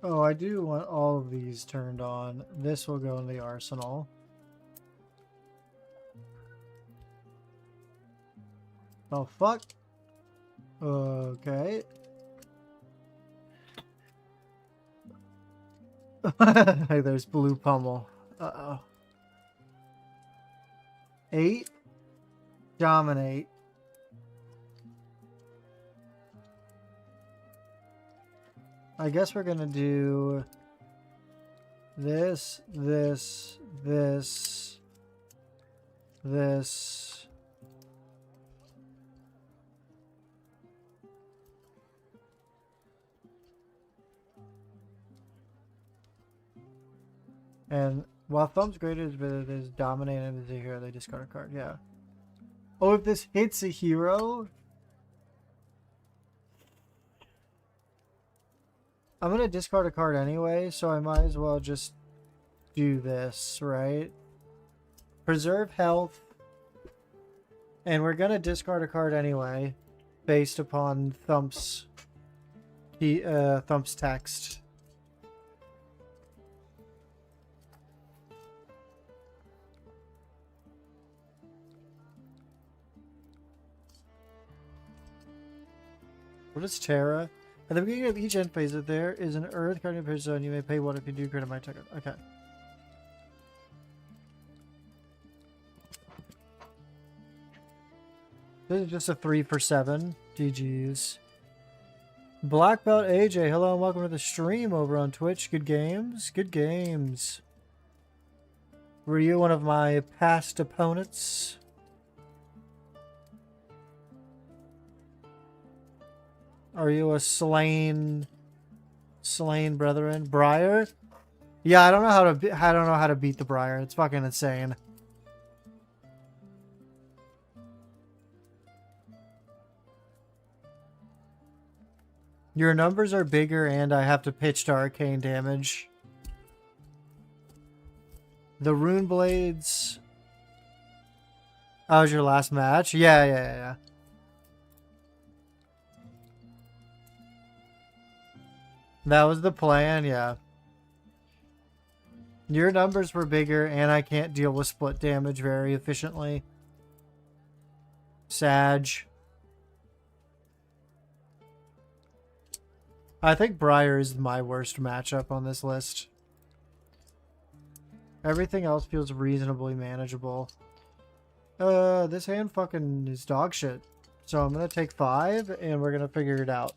Oh, I do want all of these turned on. This will go in the arsenal. Oh, fuck. Okay. Hey, there's blue pummel. Uh-oh. 8. Dominate. I guess we're gonna do this, this, this, this. And while Thumb's great as it is dominated as a hero, they discard a card. Yeah. Oh, if this hits a hero, I'm gonna discard a card anyway, so I might as well just do this, right? Preserve health, and we're gonna discard a card anyway, based upon Thump's text. What is Terra? At the beginning of each end phase, if there is an Earth card in your zone, you may pay 1 if you do credit my token. Okay. This is just a 3 for 7. GG's. Black Belt AJ, hello and welcome to the stream over on Twitch. Good games. Good games. Were you one of my past opponents? Are you a slain brethren? Briar? Yeah, I don't know how to beat the Briar. It's fucking insane. Your numbers are bigger and I have to pitch to arcane damage. The Rune Blades. That was your last match? Yeah. That was the plan, yeah. Your numbers were bigger, and I can't deal with split damage very efficiently. Sag. I think Briar is my worst matchup on this list. Everything else feels reasonably manageable. This hand fucking is dog shit. So I'm gonna take 5, and we're gonna figure it out.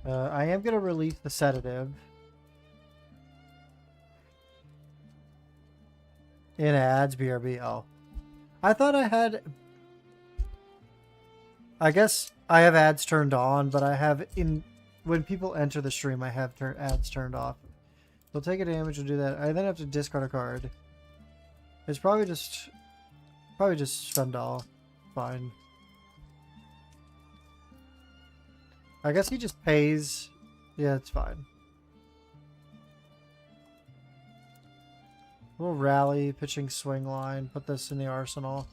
I am going to release the sedative. In ads, BRB. Oh. I thought I had... I guess I have ads turned on, but I have in... When people enter the stream, I have ads turned off. We'll take a damage and do that. I then have to discard a card. It's probably just Svendal. Fine. I guess he just pays. Yeah, it's fine. We'll rally, pitching swing line, put this in the arsenal.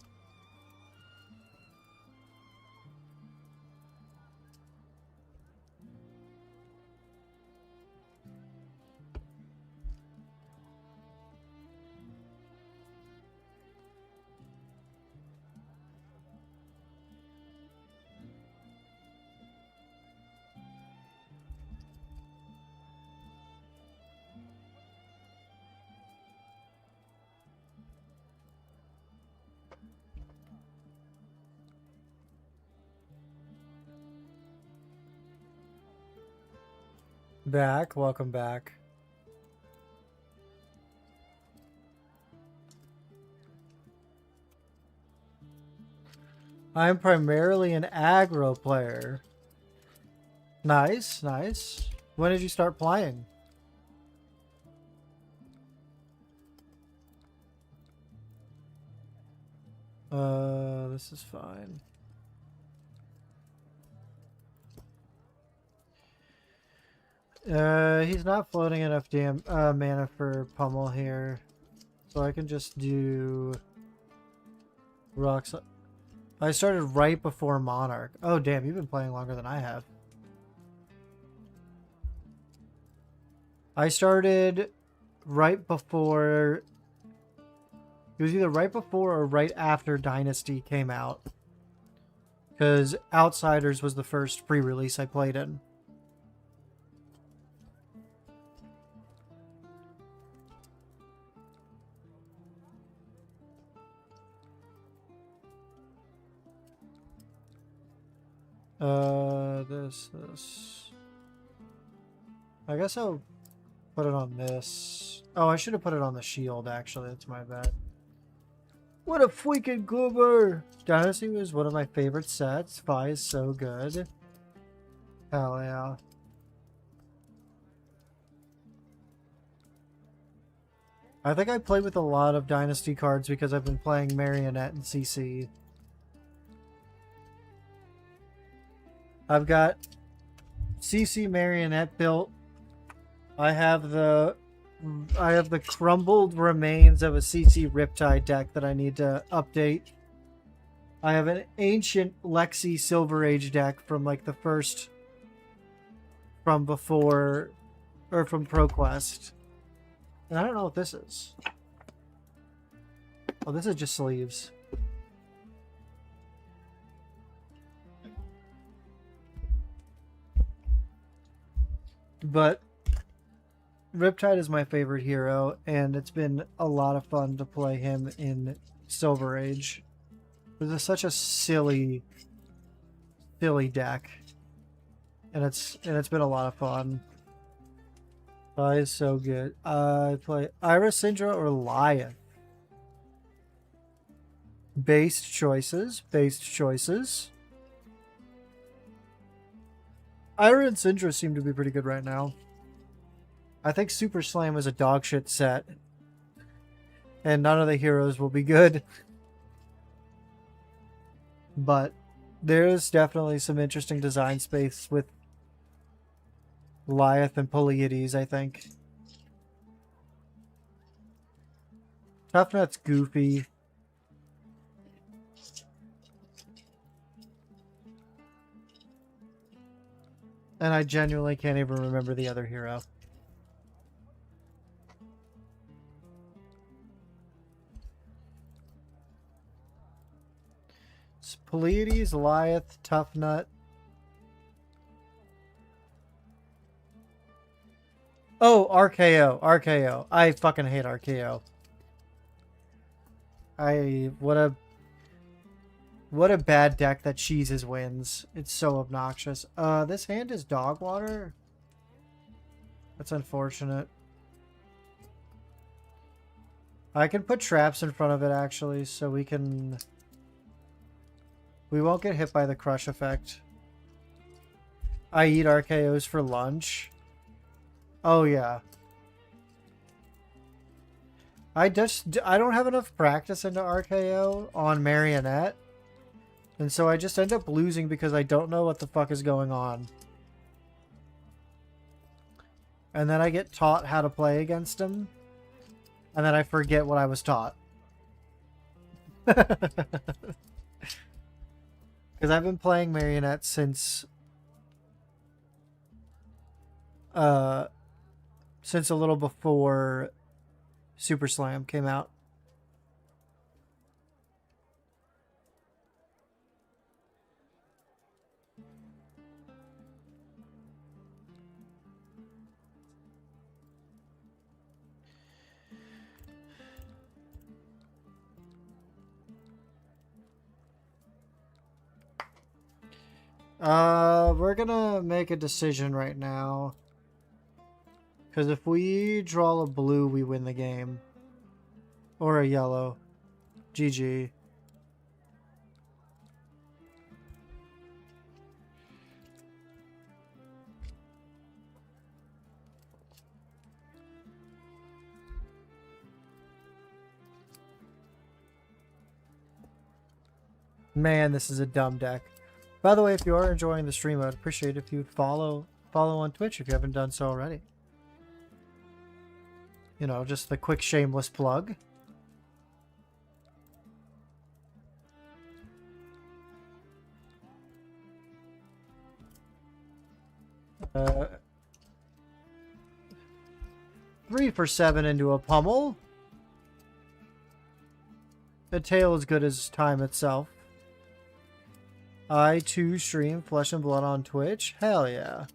Back, welcome back. I'm primarily an aggro player. Nice, nice. When did you start playing? This is fine. He's not floating enough mana for Pummel here. So I can just do rocks. I started right before Monarch. Oh damn, you've been playing longer than I have. I started right before... It was either right before or right after Dynasty came out. Because Outsiders was the first pre-release I played in. This. I guess I'll put it on this. Oh, I should have put it on the shield, actually. That's my bad. What a freaking goober! Dynasty was one of my favorite sets. Vi is so good. Hell yeah. I think I played with a lot of Dynasty cards because I've been playing Marionette and CC. I've got CC Marionette built. I have the crumbled remains of a CC Riptide deck that I need to update. I have an ancient Lexi Silver Age deck from like the first from before or from ProQuest. And I don't know what this is. Oh, this is just sleeves. But Riptide is my favorite hero, and it's been a lot of fun to play him in Silver Age. This is such a silly deck, and it's been a lot of fun. Vi is so good. I play Ira, Syndra, or Lyeth. Based choices. Ira and Syndra seem to be pretty good right now. I think Super Slam is a dogshit set. And none of the heroes will be good. But there's definitely some interesting design space with Lyeth and Pleiades, I think. Tough Nut's goofy. And I genuinely can't even remember the other hero. It's Pleiades, Lyeth, Tough Nut. Oh, RKO. I fucking hate RKO. What a bad deck that cheeses wins. It's so obnoxious. This hand is dog water. That's unfortunate. I can put traps in front of it actually, so we won't get hit by the crush effect. I eat RKOs for lunch. Oh yeah. I don't have enough practice into RKO on Marionette. And so I just end up losing because I don't know what the fuck is going on. And then I get taught how to play against him. and then I forget what I was taught. Because I've been playing Marionette since a little before Super Slam came out. We're gonna make a decision right now. Because if we draw a blue, we win the game. Or a yellow. GG. Man, this is a dumb deck. By the way, if you are enjoying the stream, I'd appreciate it if you'd follow on Twitch if you haven't done so already. You know, just the quick shameless plug. Uh, 3 for 7 into a pummel. A tail as good as time itself. I too stream Flesh and Blood on Twitch. Hell yeah.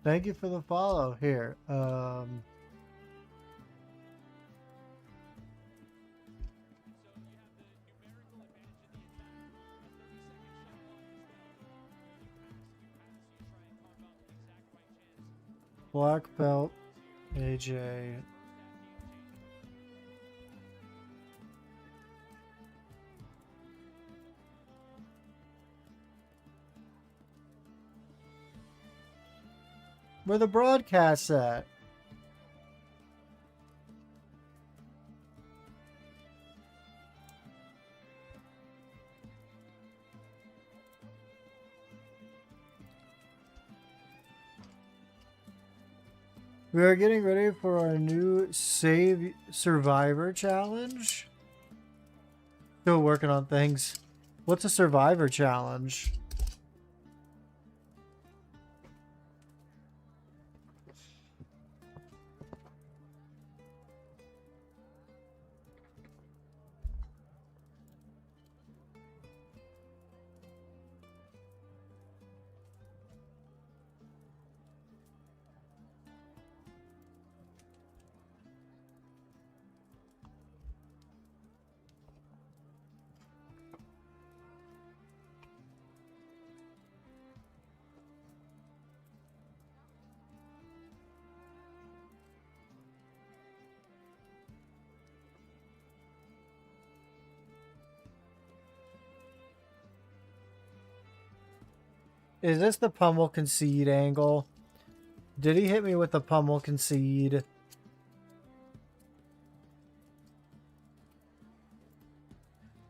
Thank you for the follow here. Black belt, AJ. Where the broadcast's at? We are getting ready for our new Save Survivor challenge. Still working on things. What's a Survivor challenge? Is this the pummel concede angle? Did he hit me with the pummel concede?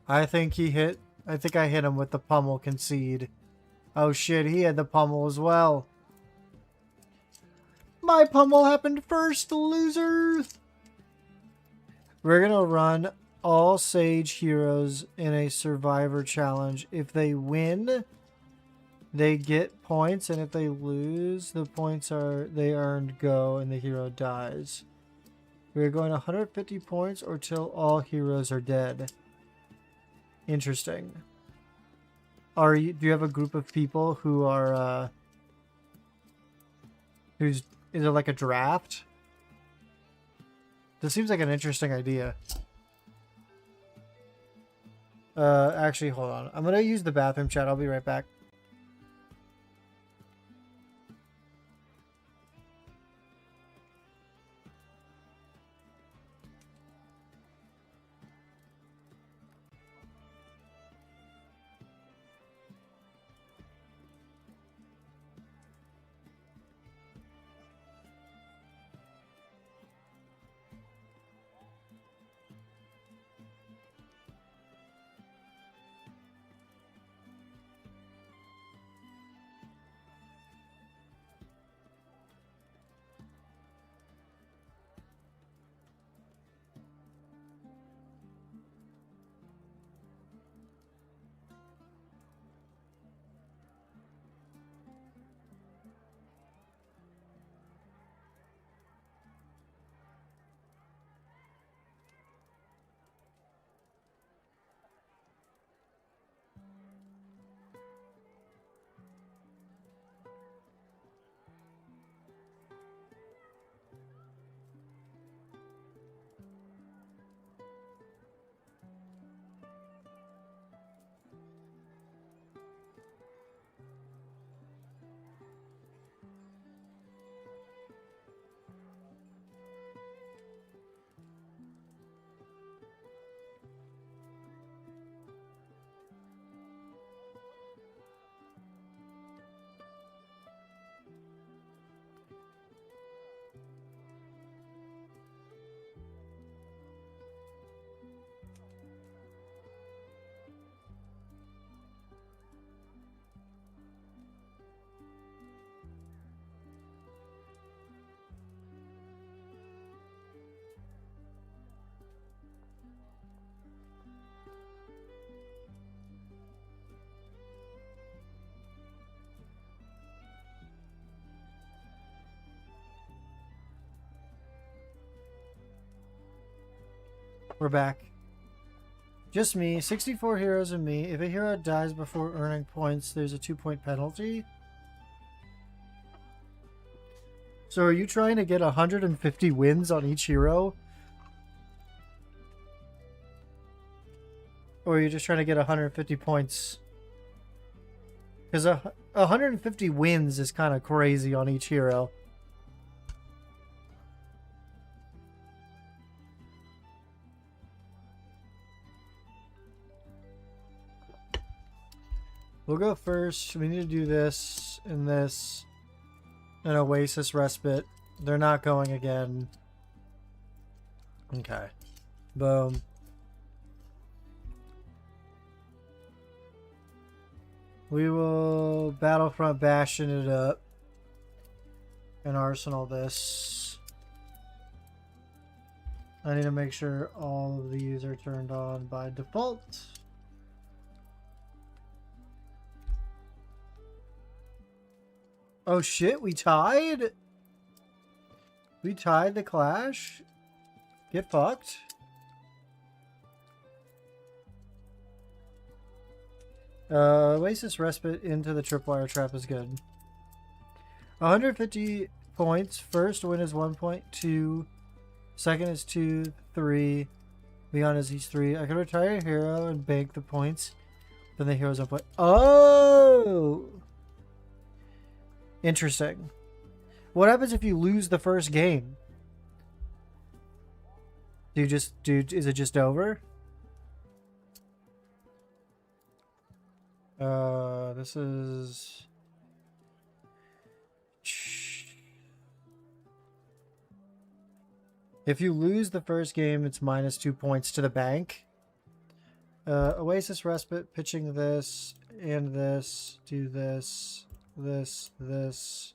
I think I hit him with the pummel concede. Oh shit, he had the pummel as well. My pummel happened first, losers! We're gonna run all Sage heroes in a Survivor challenge. If they win, they get points, and if they lose, the points they earned go and the hero dies. We're going 150 points or till all heroes are dead. Interesting. Do you have a group of people who are is it like a draft? This seems like an interesting idea. Actually, hold on. I'm gonna use the bathroom chat. I'll be right back. We're back. Just me. 64 heroes and me. If a hero dies before earning points, there's a 2-point penalty. So are you trying to get 150 wins on each hero? Or are you just trying to get 150 points? Because 150 wins is kind of crazy on each hero. We'll go first. We need to do this and this. An Oasis Respite. They're not going again. Okay. Boom. We will Battlefront Bastion it up. And Arsenal this. I need to make sure all of these are turned on by default. Oh shit, we tied? We tied the clash? Get fucked. Oasis Respite into the tripwire trap is good. 150 points. First win is 1.2. Second is 2, 3. Beyond is each 3. I can retire a hero and bank the points. Then the hero's up. Oh! Interesting. What happens if you lose the first game? Is it just over? This is... If you lose the first game, it's minus 2 points to the bank. Oasis Respite, pitching this and this, do this. This. This.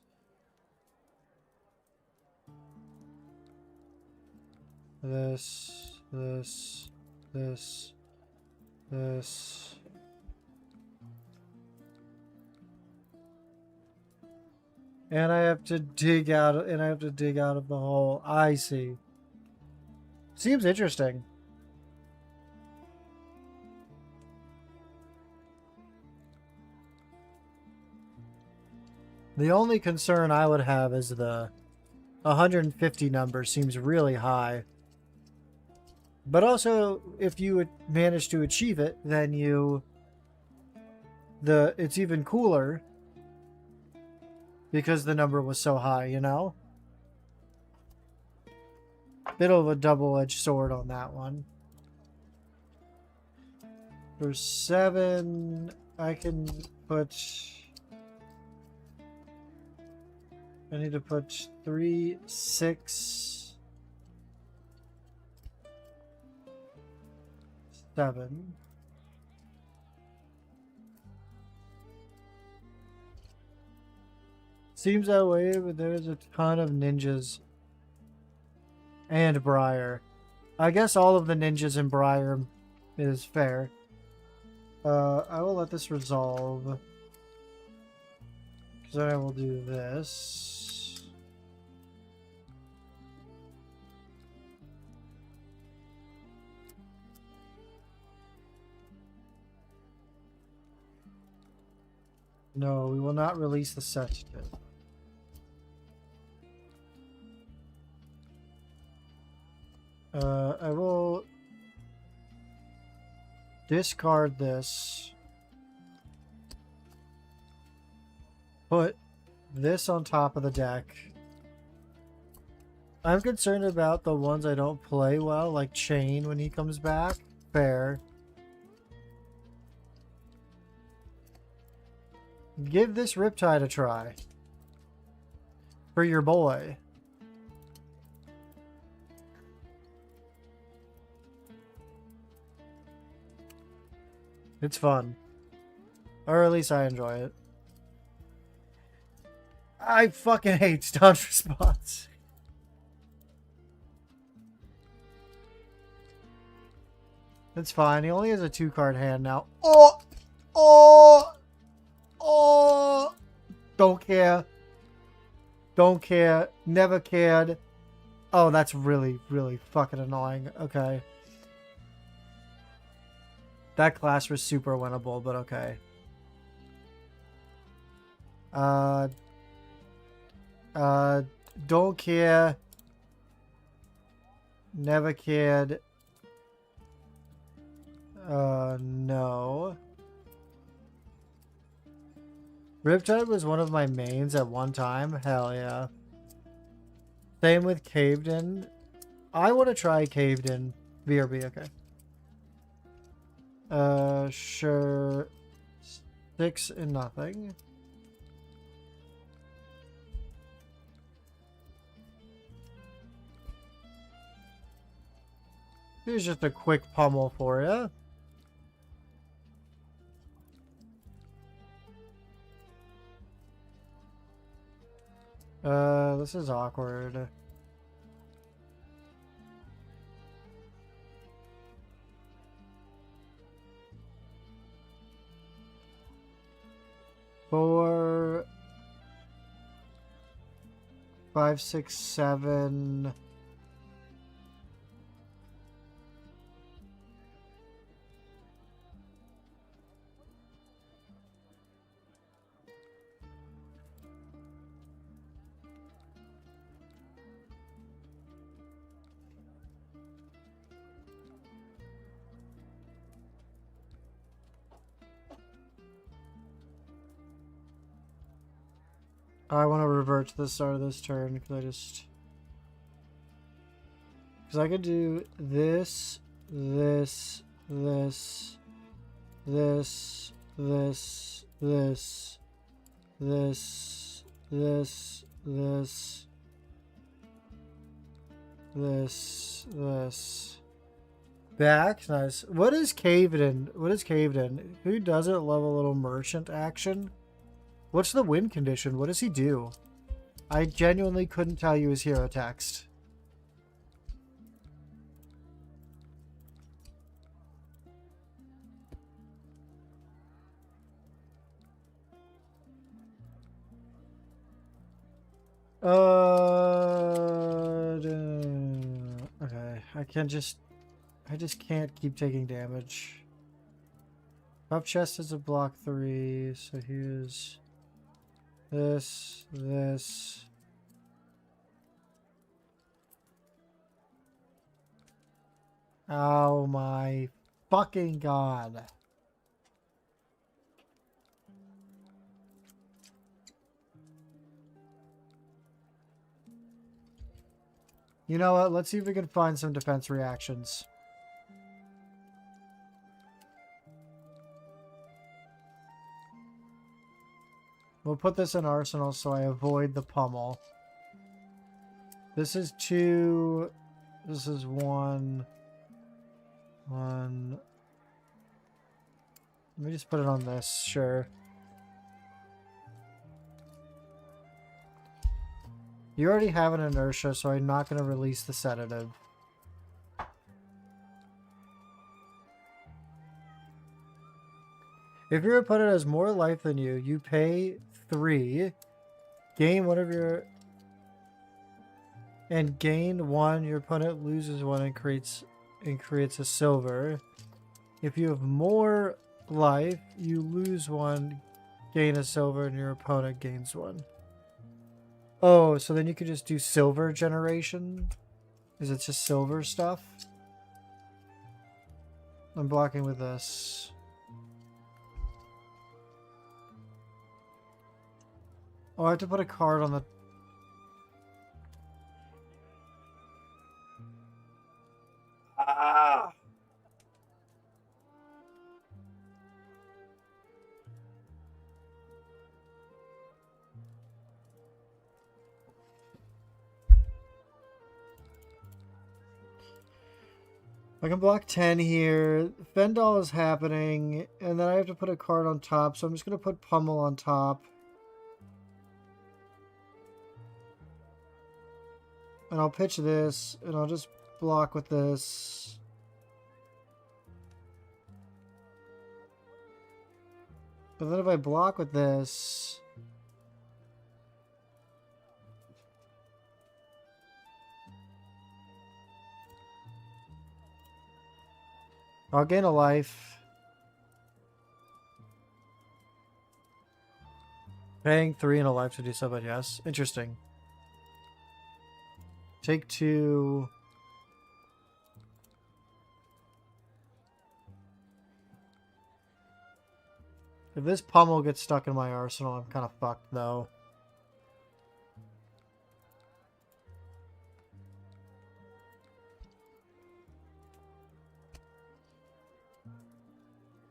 And I have to dig out of the hole. I see. Seems interesting. The only concern I would have is the 150 number seems really high. But also, if you would manage to achieve it, then it's even cooler because the number was so high, you know? Bit of a double-edged sword on that one. For 7, I can put... I need to put 3, 6, 7. Seems that way, but there's a ton of ninjas. And Briar. I guess all of the ninjas in Briar is fair. I will let this resolve. Because then I will do this. No, we will not release the sedative. I will discard this. Put this on top of the deck. I'm concerned about the ones I don't play well, like Chain when he comes back. Fair. Give this Riptide a try. For your boy. It's fun. Or at least I enjoy it. I fucking hate staunch response. That's fine. He only has a 2-card hand now. Oh! Oh! Oh! Don't care. Don't care. Never cared. Oh, that's really, really fucking annoying. Okay. That class was super winnable, but okay. Don't care. Never cared. No. Riptide was one of my mains at one time. Hell yeah. Same with Caved In. I want to try Caved In. BRB, okay. Sure. 6 and nothing. Here's just a quick pummel for you. This is awkward. Four, 5, 6, 7. I want to revert to the start of this turn because I could do this, this, this, this, this, this, this, this, this. Back, nice. What is Caved In? What is Caved In? Who doesn't love a little merchant action? What's the win condition? What does he do? I genuinely couldn't tell you his hero text. Okay, I just can't keep taking damage. Up chest is a block 3, so here's this. Oh my fucking god. You know what? Let's see if we can find some defense reactions. We'll put this in Arsenal so I avoid the pummel. This is 2. This is 1. 1. Let me just put it on this, sure. You already have an inertia, so I'm not going to release the sedative. If your opponent has more life than you, you pay 3, gain one of your... and gain 1, your opponent loses 1 and creates a silver. If you have more life, you lose 1, gain a silver, and your opponent gains 1. Oh, so then you could just do silver generation? Is it just silver stuff? I'm blocking with this. Oh, I have to put a card on the... Ah! I can block 10 here. Fendal is happening, and then I have to put a card on top, so I'm just going to put Pummel on top. And I'll pitch this, and I'll just block with this. But then if I block with this... I'll gain a life. Paying 3 and a life to do so, but yes. Interesting. Take 2. If this pummel gets stuck in my arsenal, I'm kind of fucked, though.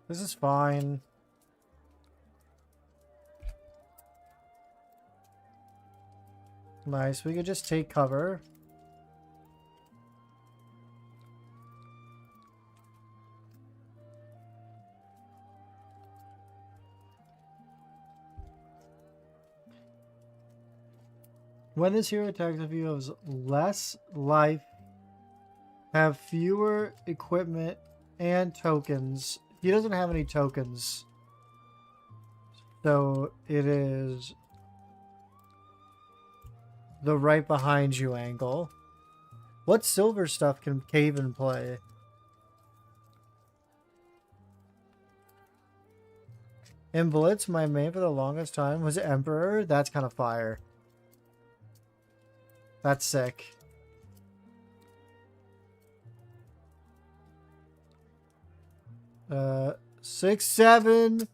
This is fine. Nice. We could just take cover. When this hero attacks, if you have less life, have fewer equipment and tokens. He doesn't have any tokens. So it is the right behind you angle. What silver stuff can Caven play? In Blitz, my main for the longest time was Emperor. That's kind of fire. That's sick. Uh, 6-7.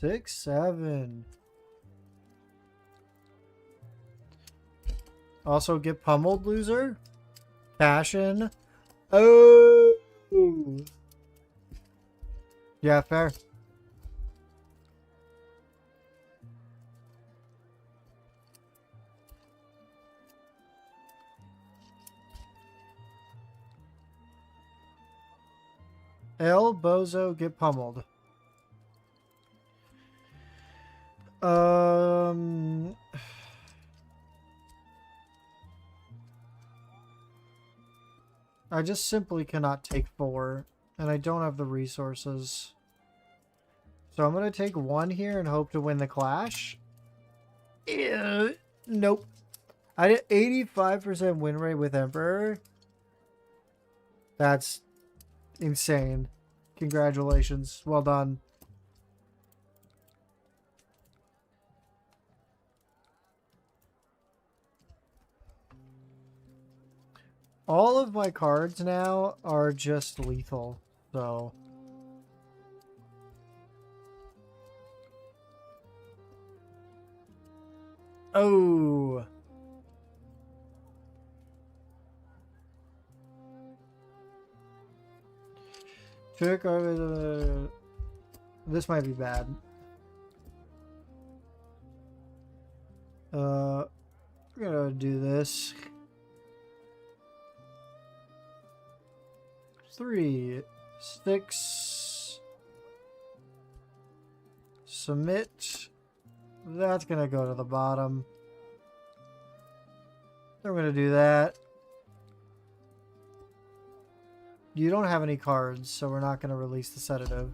6-7. Also get pummeled, loser. Passion. Oh. Yeah, fair. El Bozo get pummeled. I just simply cannot take 4, and I don't have the resources. So I'm going to take 1 here and hope to win the clash. Ew. Nope. I did 85% win rate with Emperor. That's insane. Congratulations. Well done. All of my cards now are just lethal, so... Oh! Trick over this might be bad. We're gonna do this. 3, 6. Submit. That's gonna go to the bottom. Then we're gonna do that. You don't have any cards, so we're not gonna release the sedative.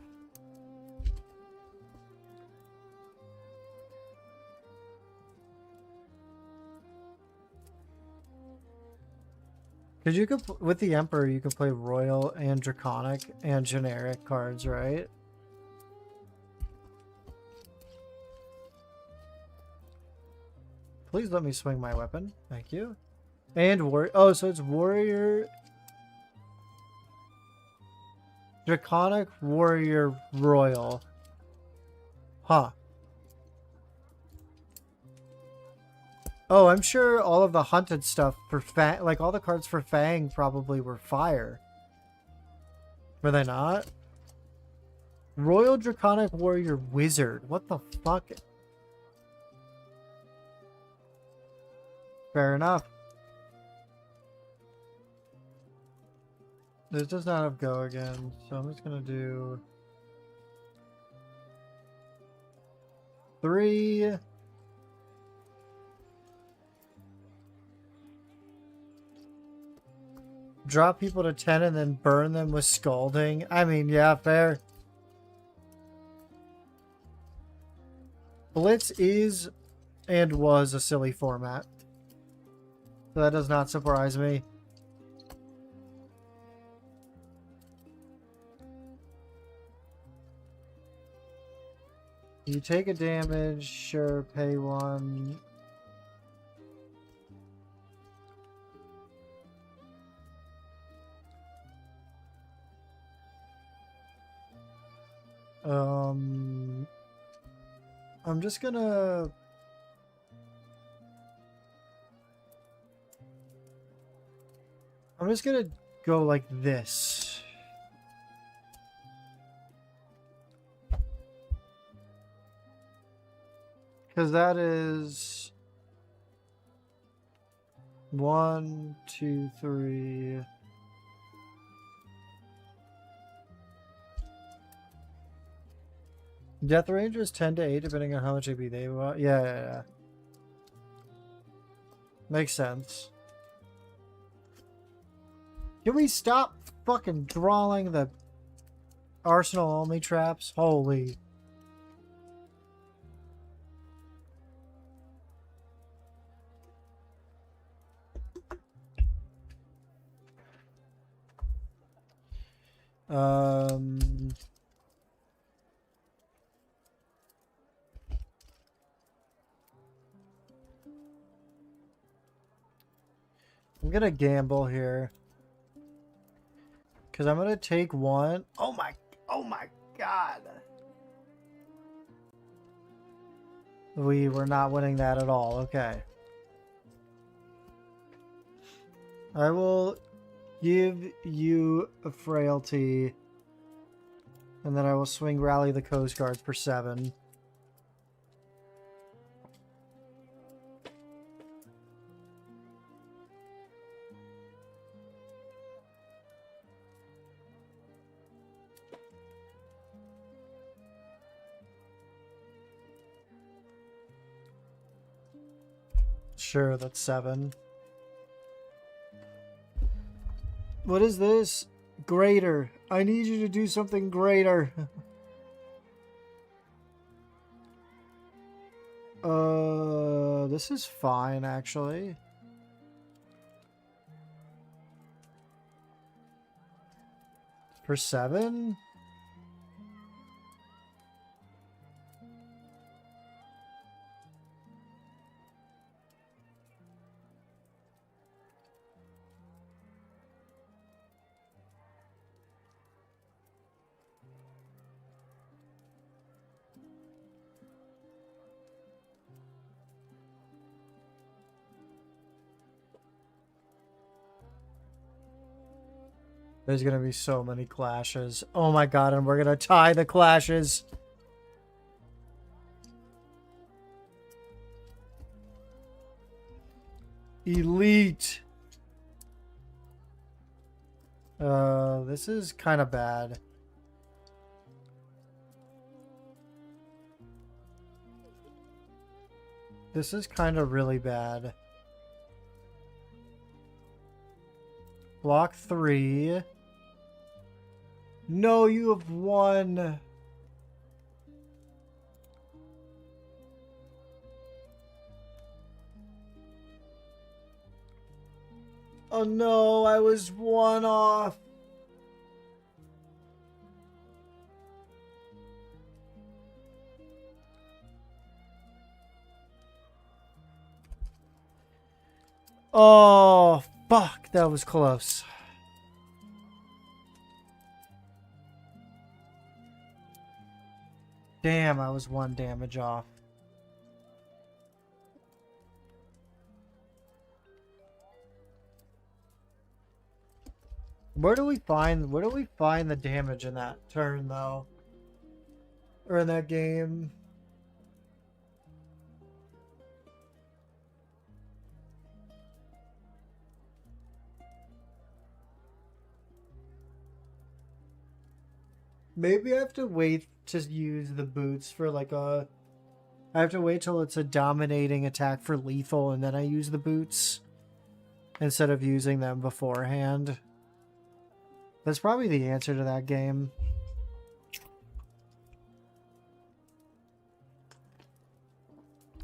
Because you could, with the Emperor, you can play Royal and Draconic and generic cards, right? Please let me swing my weapon. Thank you. And Warrior. Oh, so it's Warrior. Draconic, Warrior, Royal. Huh. Oh, I'm sure all of the hunted stuff for Fang, like all the cards for Fang probably were fire. Were they not? Royal Draconic Warrior Wizard. What the fuck? Fair enough. This does not have go again, so I'm just gonna do 3. Drop people to 10 and then burn them with Scalding. I mean, yeah, fair. Blitz is and was a silly format. So that does not surprise me. You take a damage, sure, pay 1. I'm just gonna... go like this. Because that is... 1, 2, 3... Death range is 10 to 8, depending on how much AP they want. Yeah. Makes sense. Can we stop fucking drawing the arsenal only traps? Holy. I'm gonna gamble here. Because I'm gonna take 1. Oh my god. We were not winning that at all. Okay. I will give you a frailty. And then I will swing Rally the Coast Guards for 7. Sure, that's 7. What is this? Greater. I need you to do something greater. This is fine, actually. For 7? There's gonna be so many clashes. Oh my god, and we're gonna tie the clashes. Elite. This is kind of bad. This is kind of really bad. Block 3. No, you have 1. Oh no, I was 1 off. Oh, fuck, that was close. Damn, I was 1 damage off. Where do we find the damage in that turn though? Or in that game? Maybe I have to wait to use the boots for like a... I have to wait till it's a dominating attack for lethal and then I use the boots instead of using them beforehand. That's probably the answer to that game.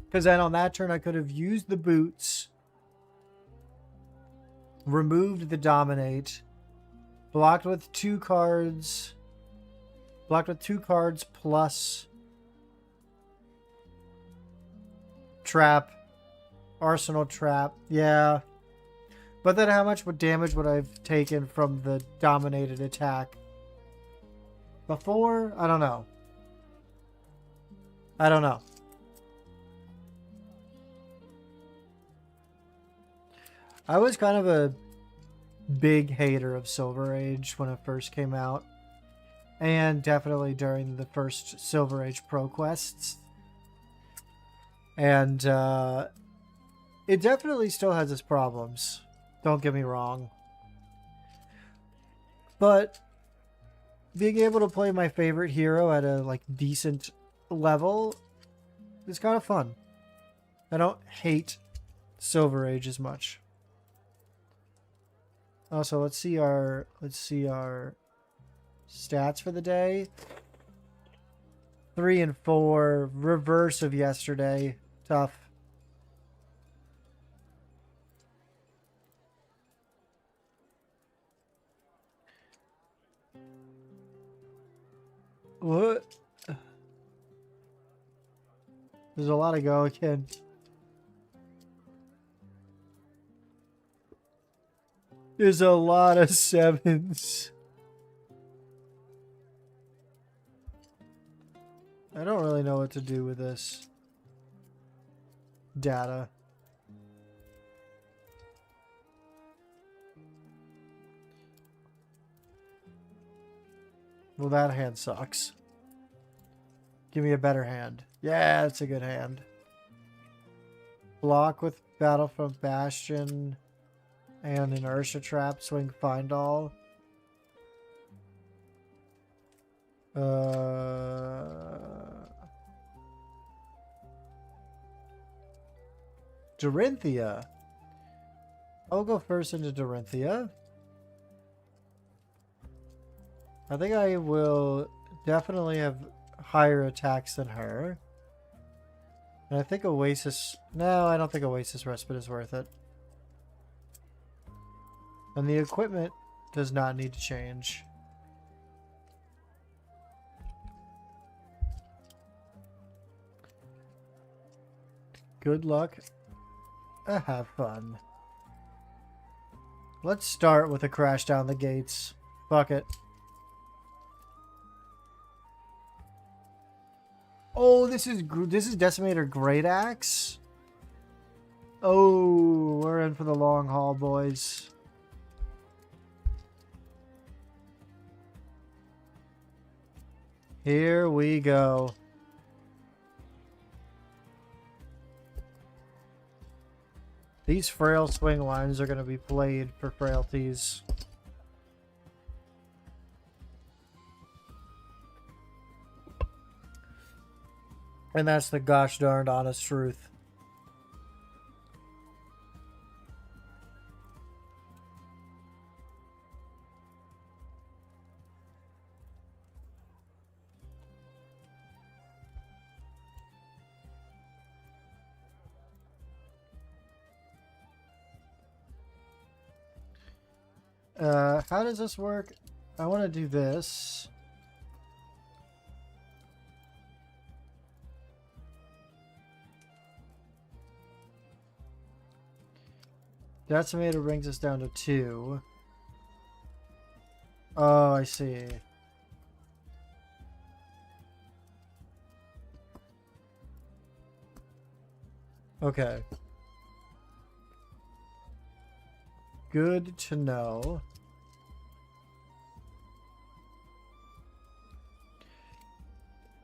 Because then on that turn I could have used the boots, removed the dominate, blocked with 2 cards... Blocked with 2 cards plus trap. Arsenal trap. Yeah. But then how much damage would I have taken from the dominated attack? Before? I don't know. I don't know. I was kind of a big hater of Silver Age when it first came out. And definitely during the first Silver Age Pro quests. And it definitely still has its problems. Don't get me wrong. But being able to play my favorite hero at a like decent level is kind of fun. I don't hate Silver Age as much. Also, let's see our stats for the day. 3 and 4, reverse of yesterday. Tough. What? There's a lot of go again. There's a lot of 7s. I don't really know what to do with this data. Well, that hand sucks. Give me a better hand. Yeah, that's a good hand. Block with Battlefront Bastion and Inertia Trap, Swing Find All. Dorinthia. I'll go first into Dorinthia. I think I will definitely have higher attacks than her. And I think Oasis... No, I don't think Oasis Respite is worth it. And the equipment does not need to change. Good luck. Have fun. Let's start with a crash down the gates. Fuck it. Oh, this is Decimator Great Axe. Oh, we're in for the long haul, boys. Here we go. These frail swing lines are going to be played for frailties. And that's the gosh darned honest truth. How does this work? I want to do this. Decimator brings us down to 2. Oh, I see. Okay. Good to know.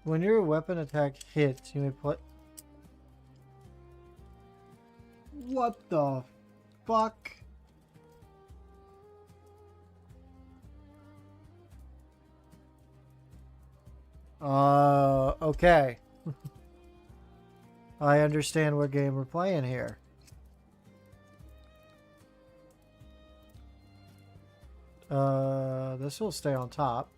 When your weapon attack hits, you may play... What the fuck? Okay. I understand what game we're playing here. This will stay on top.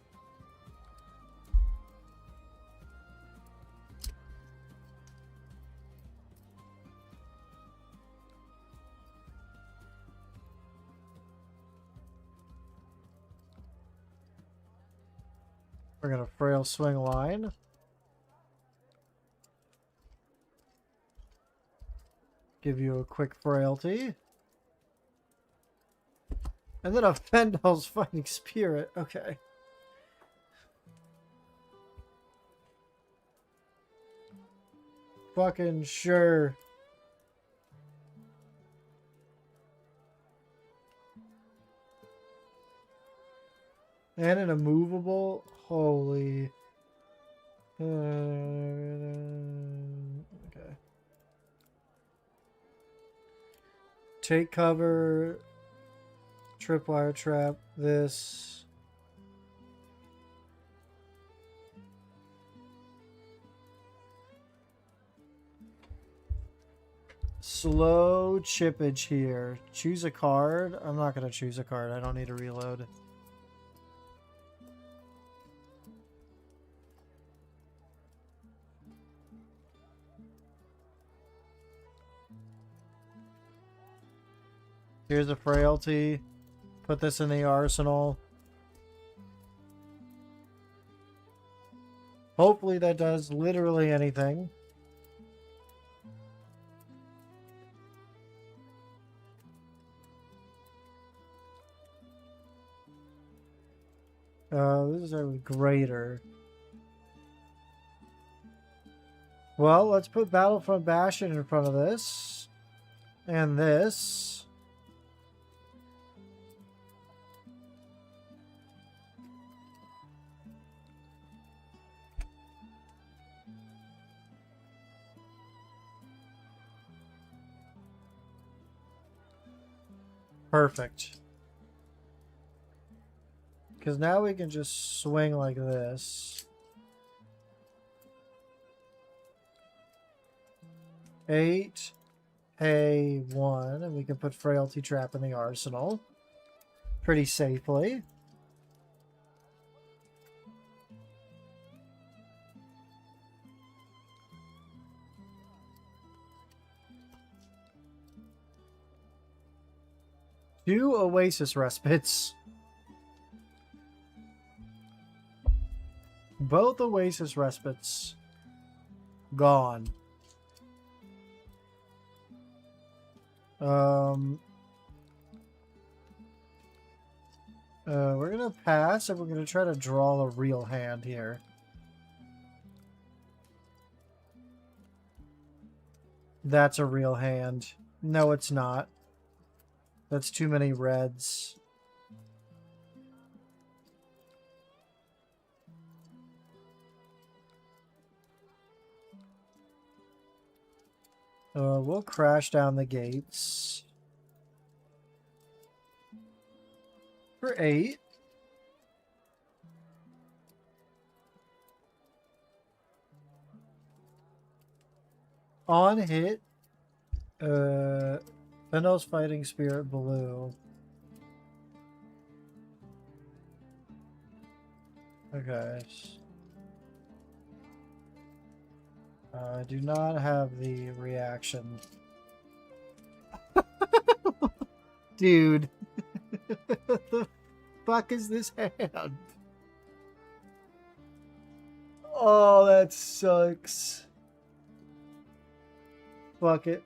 We're gonna frail swing line. Give you a quick frailty. And then a Fendal's Fighting Spirit. Okay. Fucking sure. And an immovable. Holy. Okay. Take cover. Tripwire trap. This. Slow chippage here. Choose a card. I'm not going to choose a card. I don't need to reload. Here's a frailty. Put this in the arsenal. Hopefully that does literally anything. This is a greater. Well, let's put Battlefront Bastion in front of this. And this. Perfect. Because now we can just swing like this. 8, pay 1, and we can put Frailty Trap in the arsenal pretty safely. Two Oasis Respites. Both Oasis Respites gone. We're gonna pass and we're gonna try to draw a real hand here. That's a real hand. No, it's not. That's too many reds. We'll crash down the gates. For 8. On hit. Venos Fighting Spirit blue. Okay. I do not have the reaction. Dude. What the fuck is this hand? Oh, that sucks. Fuck it.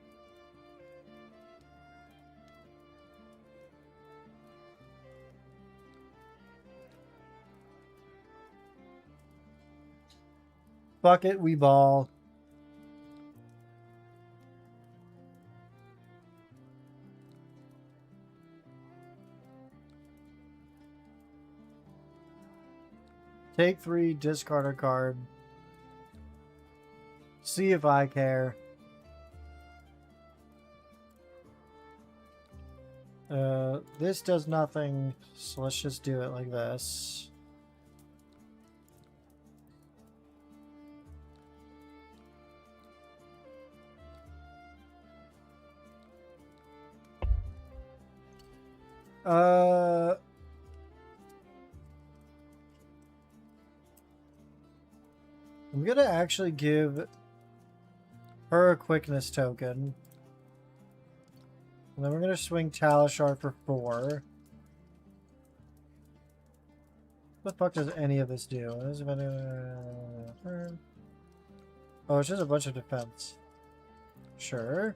Fuck it, we ball. Take 3, discard a card. See if I care. This does nothing, so let's just do it like this. I'm gonna actually give her a quickness token. And then we're gonna swing Talishar for 4. What the fuck does any of this do? Oh, it's just a bunch of defense. Sure.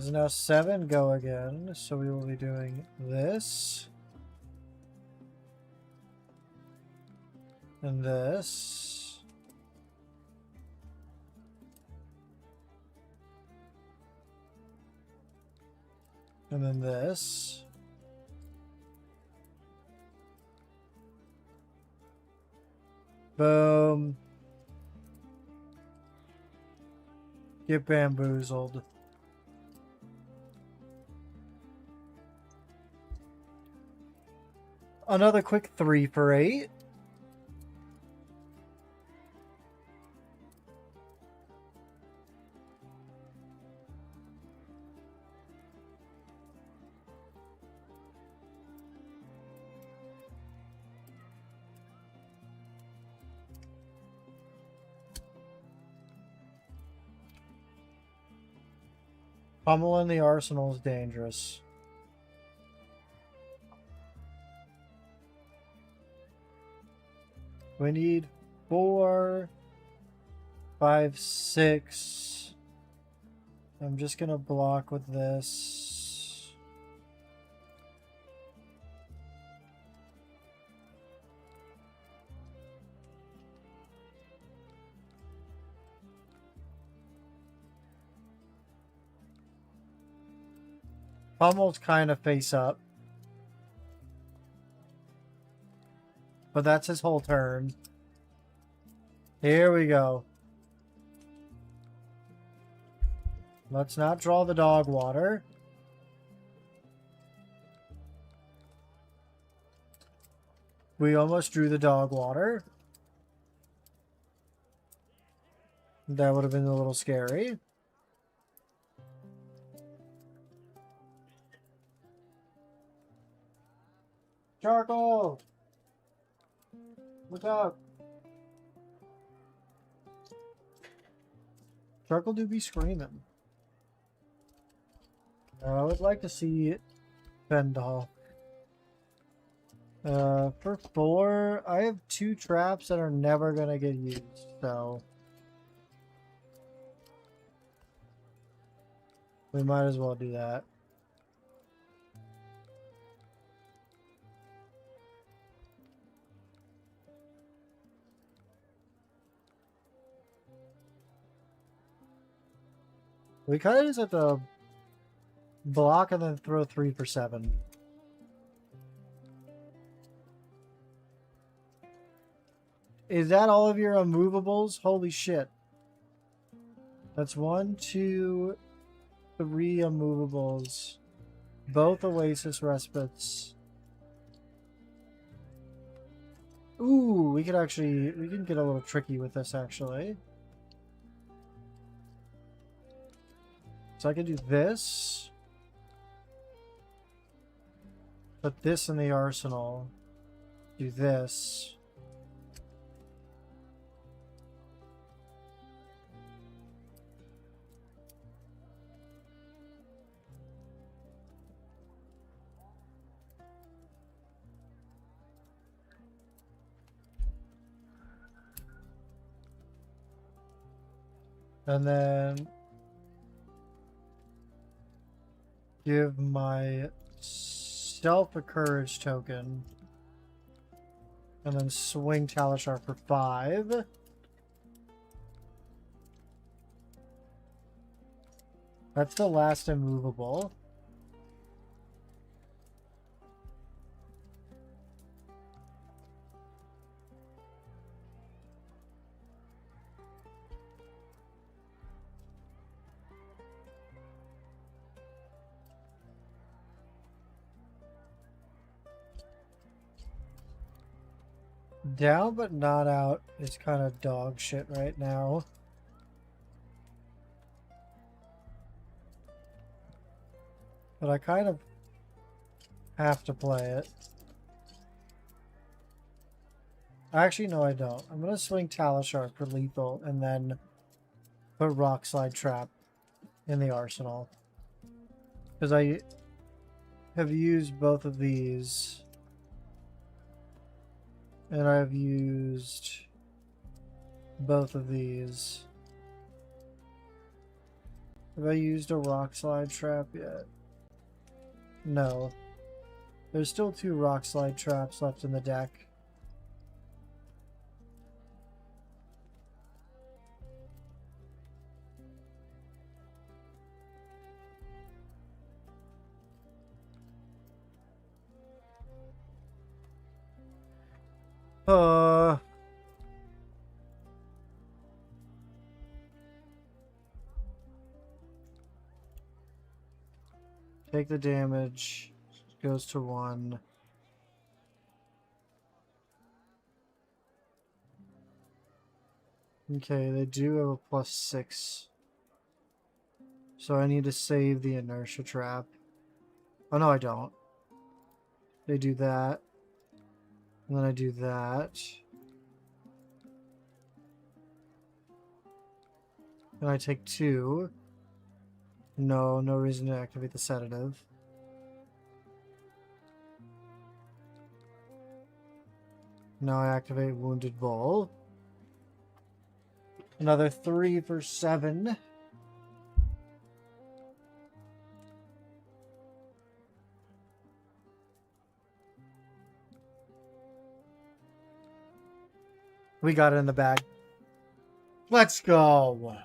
Is now 7 go again, so we will be doing this. And this. And then this. Boom. Get bamboozled. Another quick 3 for 8. Pummeling the arsenal is dangerous. We need 4, 5, 6. I'm just gonna block with this. Pummel's kind of face up. But that's his whole turn. Here we go. Let's not draw the dog water. We almost drew the dog water. That would have been a little scary. Charcoal! Look up! Charcoal do be screaming. I would like to see Fendal. For 4, I have 2 traps that are never gonna get used, so we might as well do that. We kind of just have to block and then throw 3 for 7. Is that all of your unmovables? Holy shit. That's 1, 2, 3 unmovables. Both Oasis Respites. Ooh, we can get a little tricky with this actually. So I can do this. Put this in the arsenal. Do this. And then give myself a courage token. And then swing Talishar for 5. That's the last immovable. Down but not out is kind of dog shit right now. But I kind of have to play it. Actually, no, I don't. I'm going to swing Talishar for lethal and then put Rock Slide Trap in the arsenal. Because I have used both of these. And I've used both of these. Have I used a rock slide trap yet? No. There's still 2 rock slide traps left in the deck. Take the damage. Goes to 1. Okay, they do have a +6. So I need to save the inertia trap. Oh no, I don't. They do that. And then I do that. And I take 2. No, no reason to activate the sedative. Now I activate Wounded Bull. Another 3 for 7. We got it in the bag. Let's go.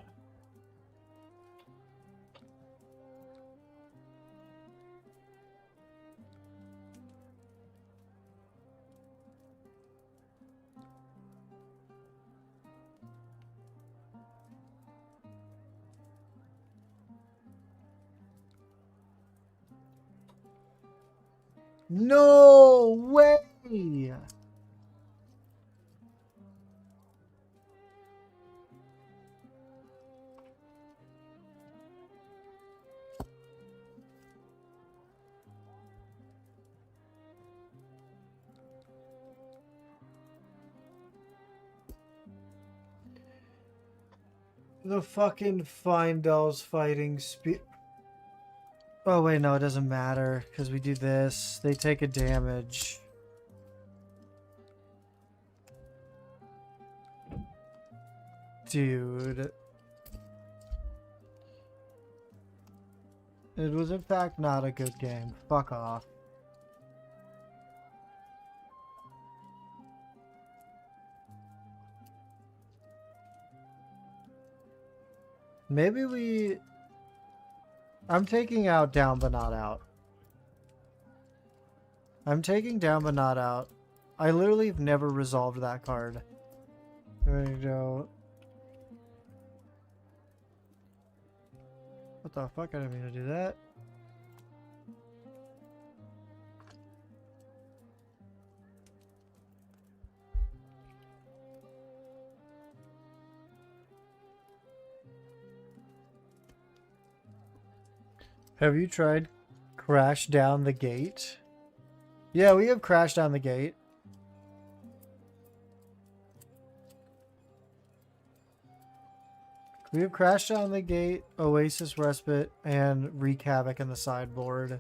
No way! The fucking Findell's fighting speed. Oh wait, no, it doesn't matter because we do this. They take a damage. Dude. It was in fact not a good game. Fuck off. Maybe we... I'm taking out down but not out. I'm taking down but not out. I literally have never resolved that card. There we go. What the fuck? I didn't mean to do that. Have you tried Crash Down the Gate? Yeah, we have Crash Down the Gate. We have Crash Down the Gate, Oasis Respite, and Wreak Havoc in the sideboard.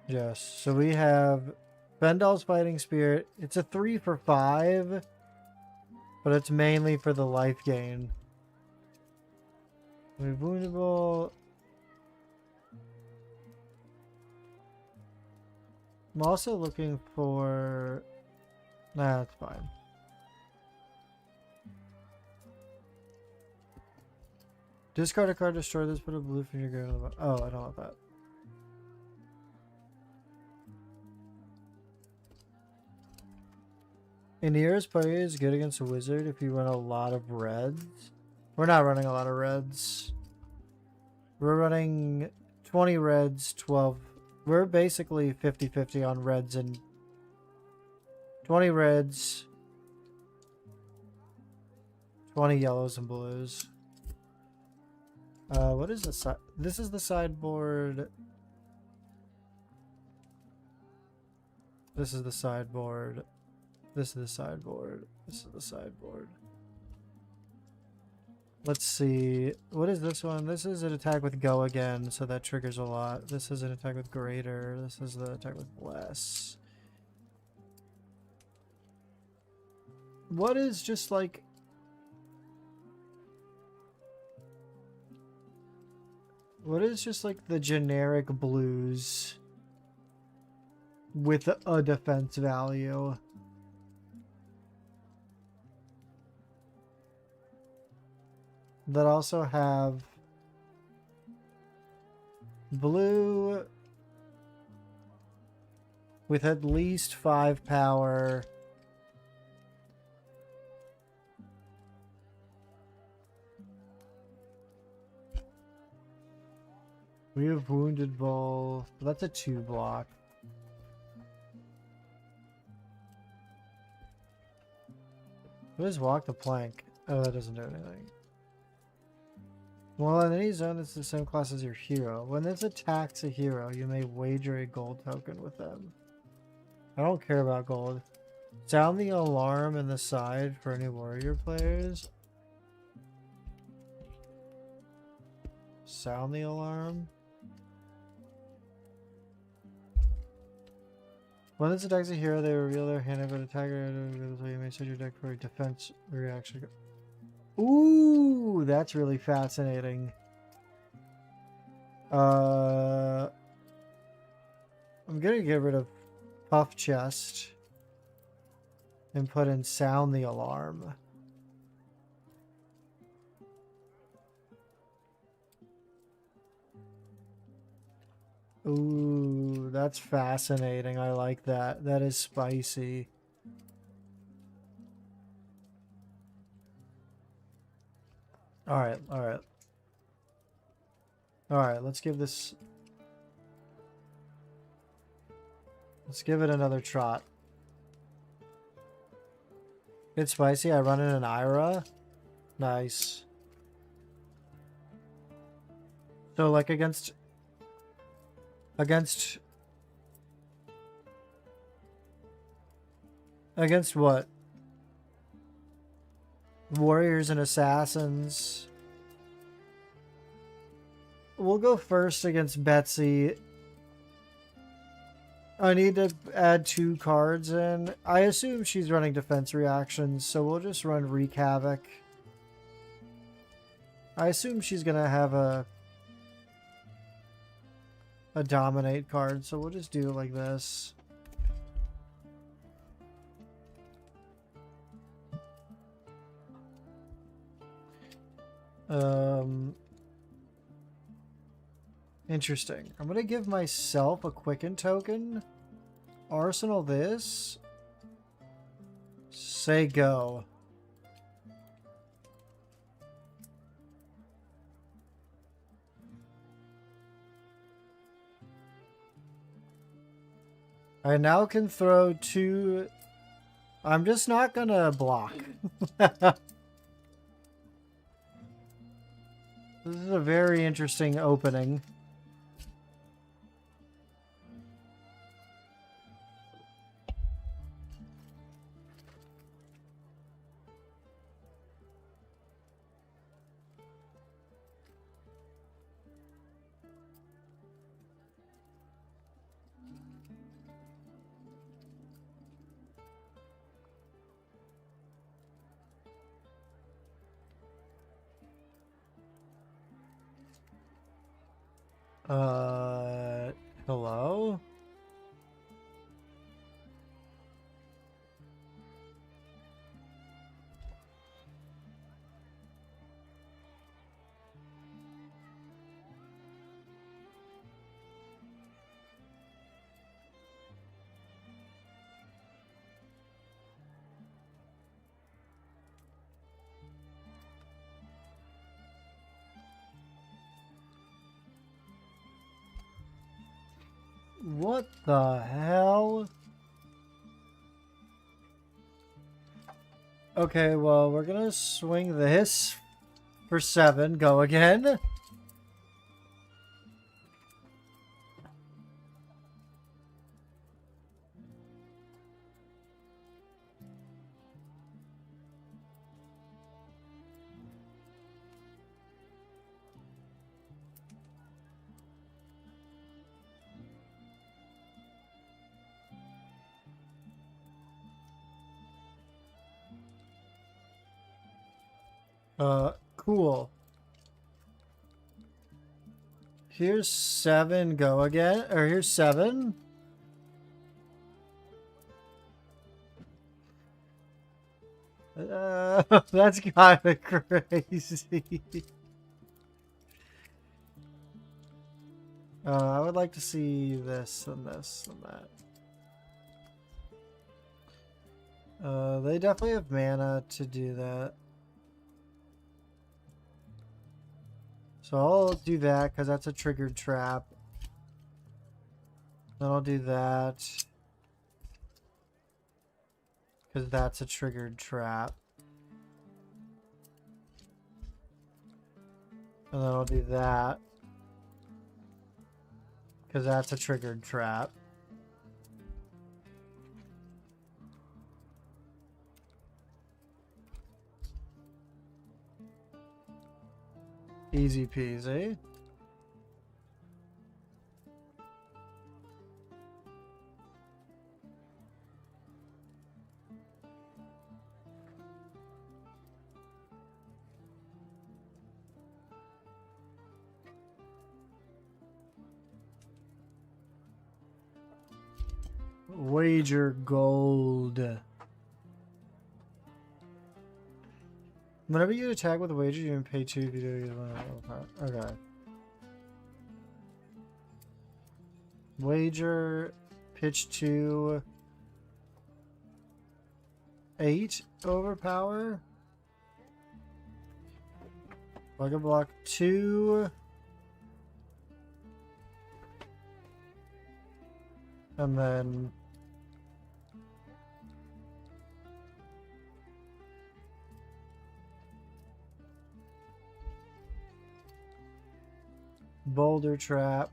Yes, so we have Fendal's Fighting Spirit. It's a 3 for 5, but it's mainly for the life gain. We have Woundable. I'm also looking for... Nah, that's fine. Discard a card, destroy this, put a blue from your graveyard. Oh, I don't want that. Anira's play is good against a wizard if you run a lot of reds. We're not running a lot of reds. We're running 20 reds, 12. We're basically 50-50 on reds and 20 reds, 20 yellows and blues. What is this? This is the sideboard. This is the sideboard. This is the sideboard. This is the sideboard. Let's see. What is this one? This is an attack with Go again, so that triggers a lot. This is an attack with Greater. This is the attack with Bless. What is just like... What is just like the generic blues with a defense value? That also have blue with at least 5 power. We have Wounded Bull. That's a 2 block. What is Walk the Plank? Oh, that doesn't do anything. Well, in any zone that's the same class as your hero. When this attacks a hero, you may wager a gold token with them. I don't care about gold. Sound the alarm in the side for any warrior players. Sound the alarm. When this attacks a hero, they reveal their hand over the attacker. So you may set your deck for a defense reaction. Ooh, that's really fascinating. I'm gonna get rid of Puff Chest and put in Sound the Alarm. Ooh, that's fascinating. I like that. That is spicy. Alright, alright. Alright, let's give this... Let's give it another trot. It's spicy. I run in an Ira. Nice. So, like, against what? Warriors and assassins. We'll go first against Betsy. I need to add 2 cards in. I assume she's running defense reactions, so we'll just run Wreak Havoc. I assume she's gonna have a dominate card, so we'll just do it like this. Interesting. I'm gonna give myself a Quicken token. Arsenal this. Say go. I now can throw 2... I'm just not gonna block. This is a very interesting opening. Hello? What the hell? Okay, well, we're gonna swing this for 7. Go again. Cool. Here's 7, go again. Or here's 7. That's kind of crazy. I would like to see this and this and that. They definitely have mana to do that. So I'll do that because that's a triggered trap. Then I'll do that because that's a triggered trap. And then I'll do that because that's a triggered trap. Easy peasy. Wager gold. Whenever you attack with a wager, you can pay 2 if you do it. Okay. Wager, pitch 2, 8 overpower. Bugger block 2. And then boulder trap.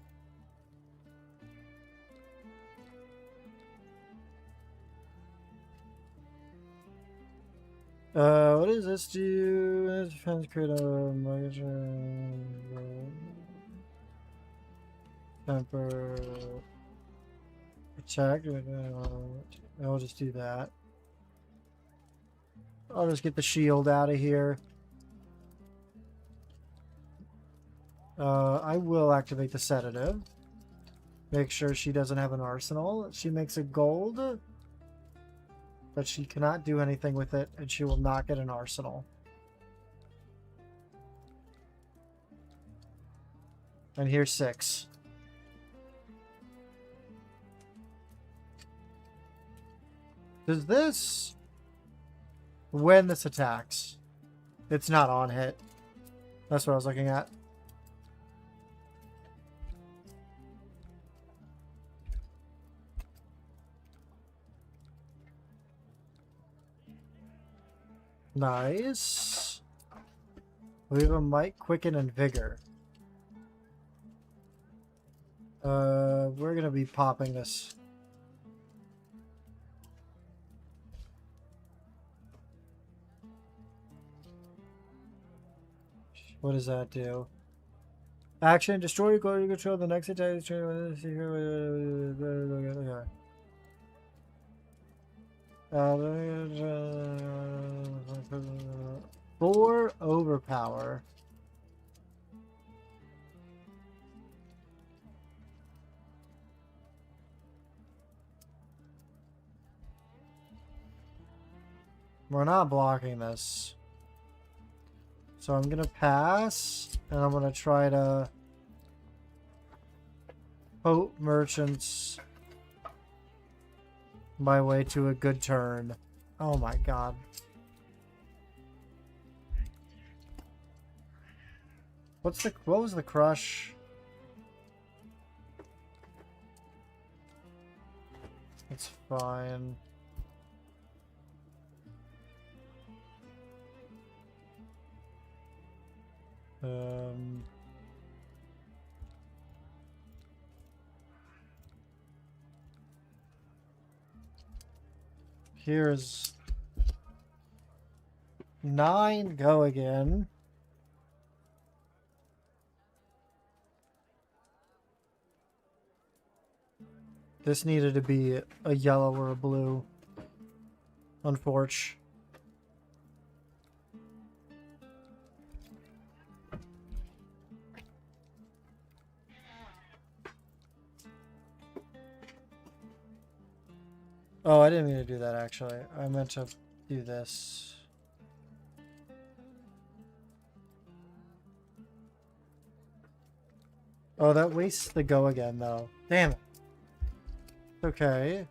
What does this do? This defense create a temper protect. I'll just do that. I'll just get the shield out of here. I will activate the sedative. Make sure she doesn't have an arsenal. She makes a gold, but she cannot do anything with it, and she will not get an arsenal. And here's 6. Does this... When this attacks, it's not on hit. That's what I was looking at. Nice. We have a might, quicken, and vigor. We're gonna be popping this. What does that do? Action, destroy your goal, you control the next attack. Okay. 4 overpower. We're not blocking this. So I'm gonna pass, and I'm gonna try to hope merchants my way to a good turn. Oh my god. What was the crush? It's fine. Here's 9, go again. This needed to be a yellow or a blue. Unfortunately. Oh, I didn't mean to do that, actually. I meant to do this. Oh, that wastes the go again, though. Damn it. Okay.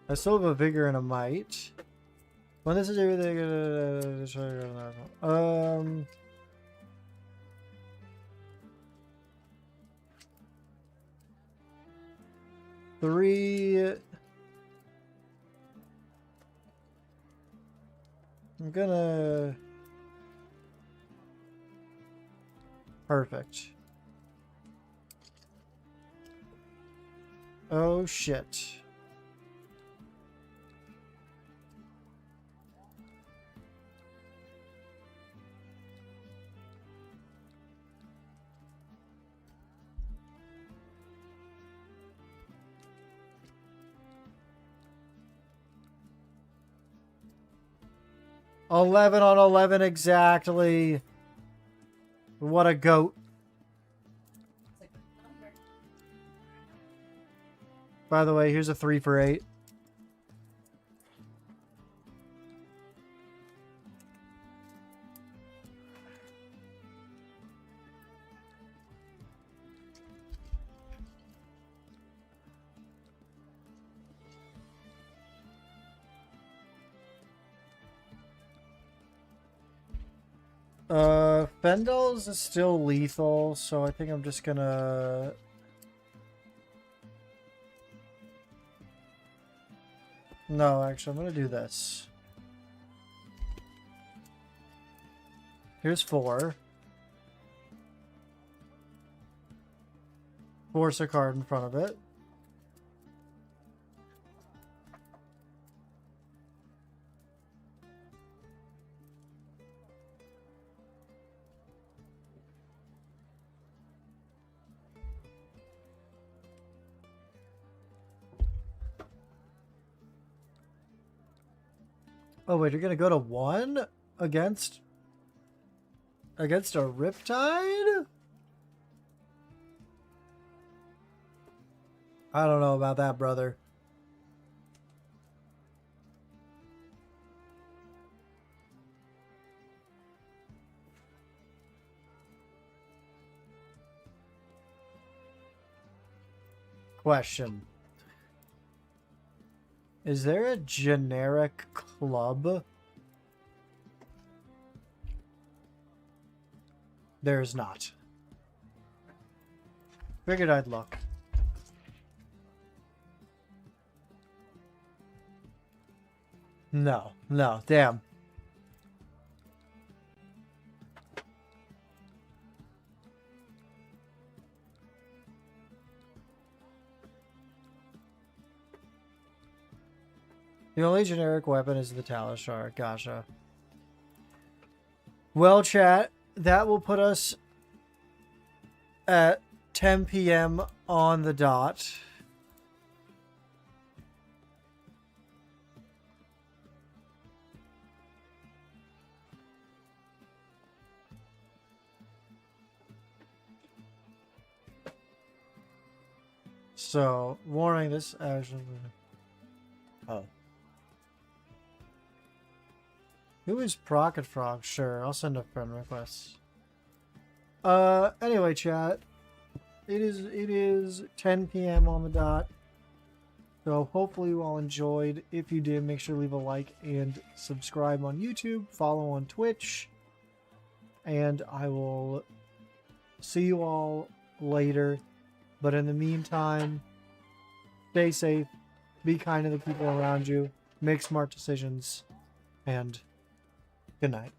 I still have a vigor and a might. When this is everything, three. I'm gonna. Perfect. Oh shit. $11 on 11 exactly. What a goat. It's a good number. By the way, here's a 3 for 8. Fendel's is still lethal, so I think I'm just gonna... No, actually, I'm gonna do this. Here's 4. Force a card in front of it. Oh wait, you're gonna go to 1 against a Riptide? I don't know about that, brother. Question. Is there a generic club? There is not. Figured I'd look. No, no, damn. The only generic weapon is the Talishar. Gotcha. Well, chat, that will put us at 10 p.m. on the dot. So, warning, this actually... Oh. Who is Procket Frog? Sure, I'll send a friend request. Anyway, chat. It is 10 p.m. on the dot. So hopefully you all enjoyed. If you did, make sure to leave a like and subscribe on YouTube. Follow on Twitch. And I will see you all later. But in the meantime, stay safe. Be kind to the people around you. Make smart decisions. And good night.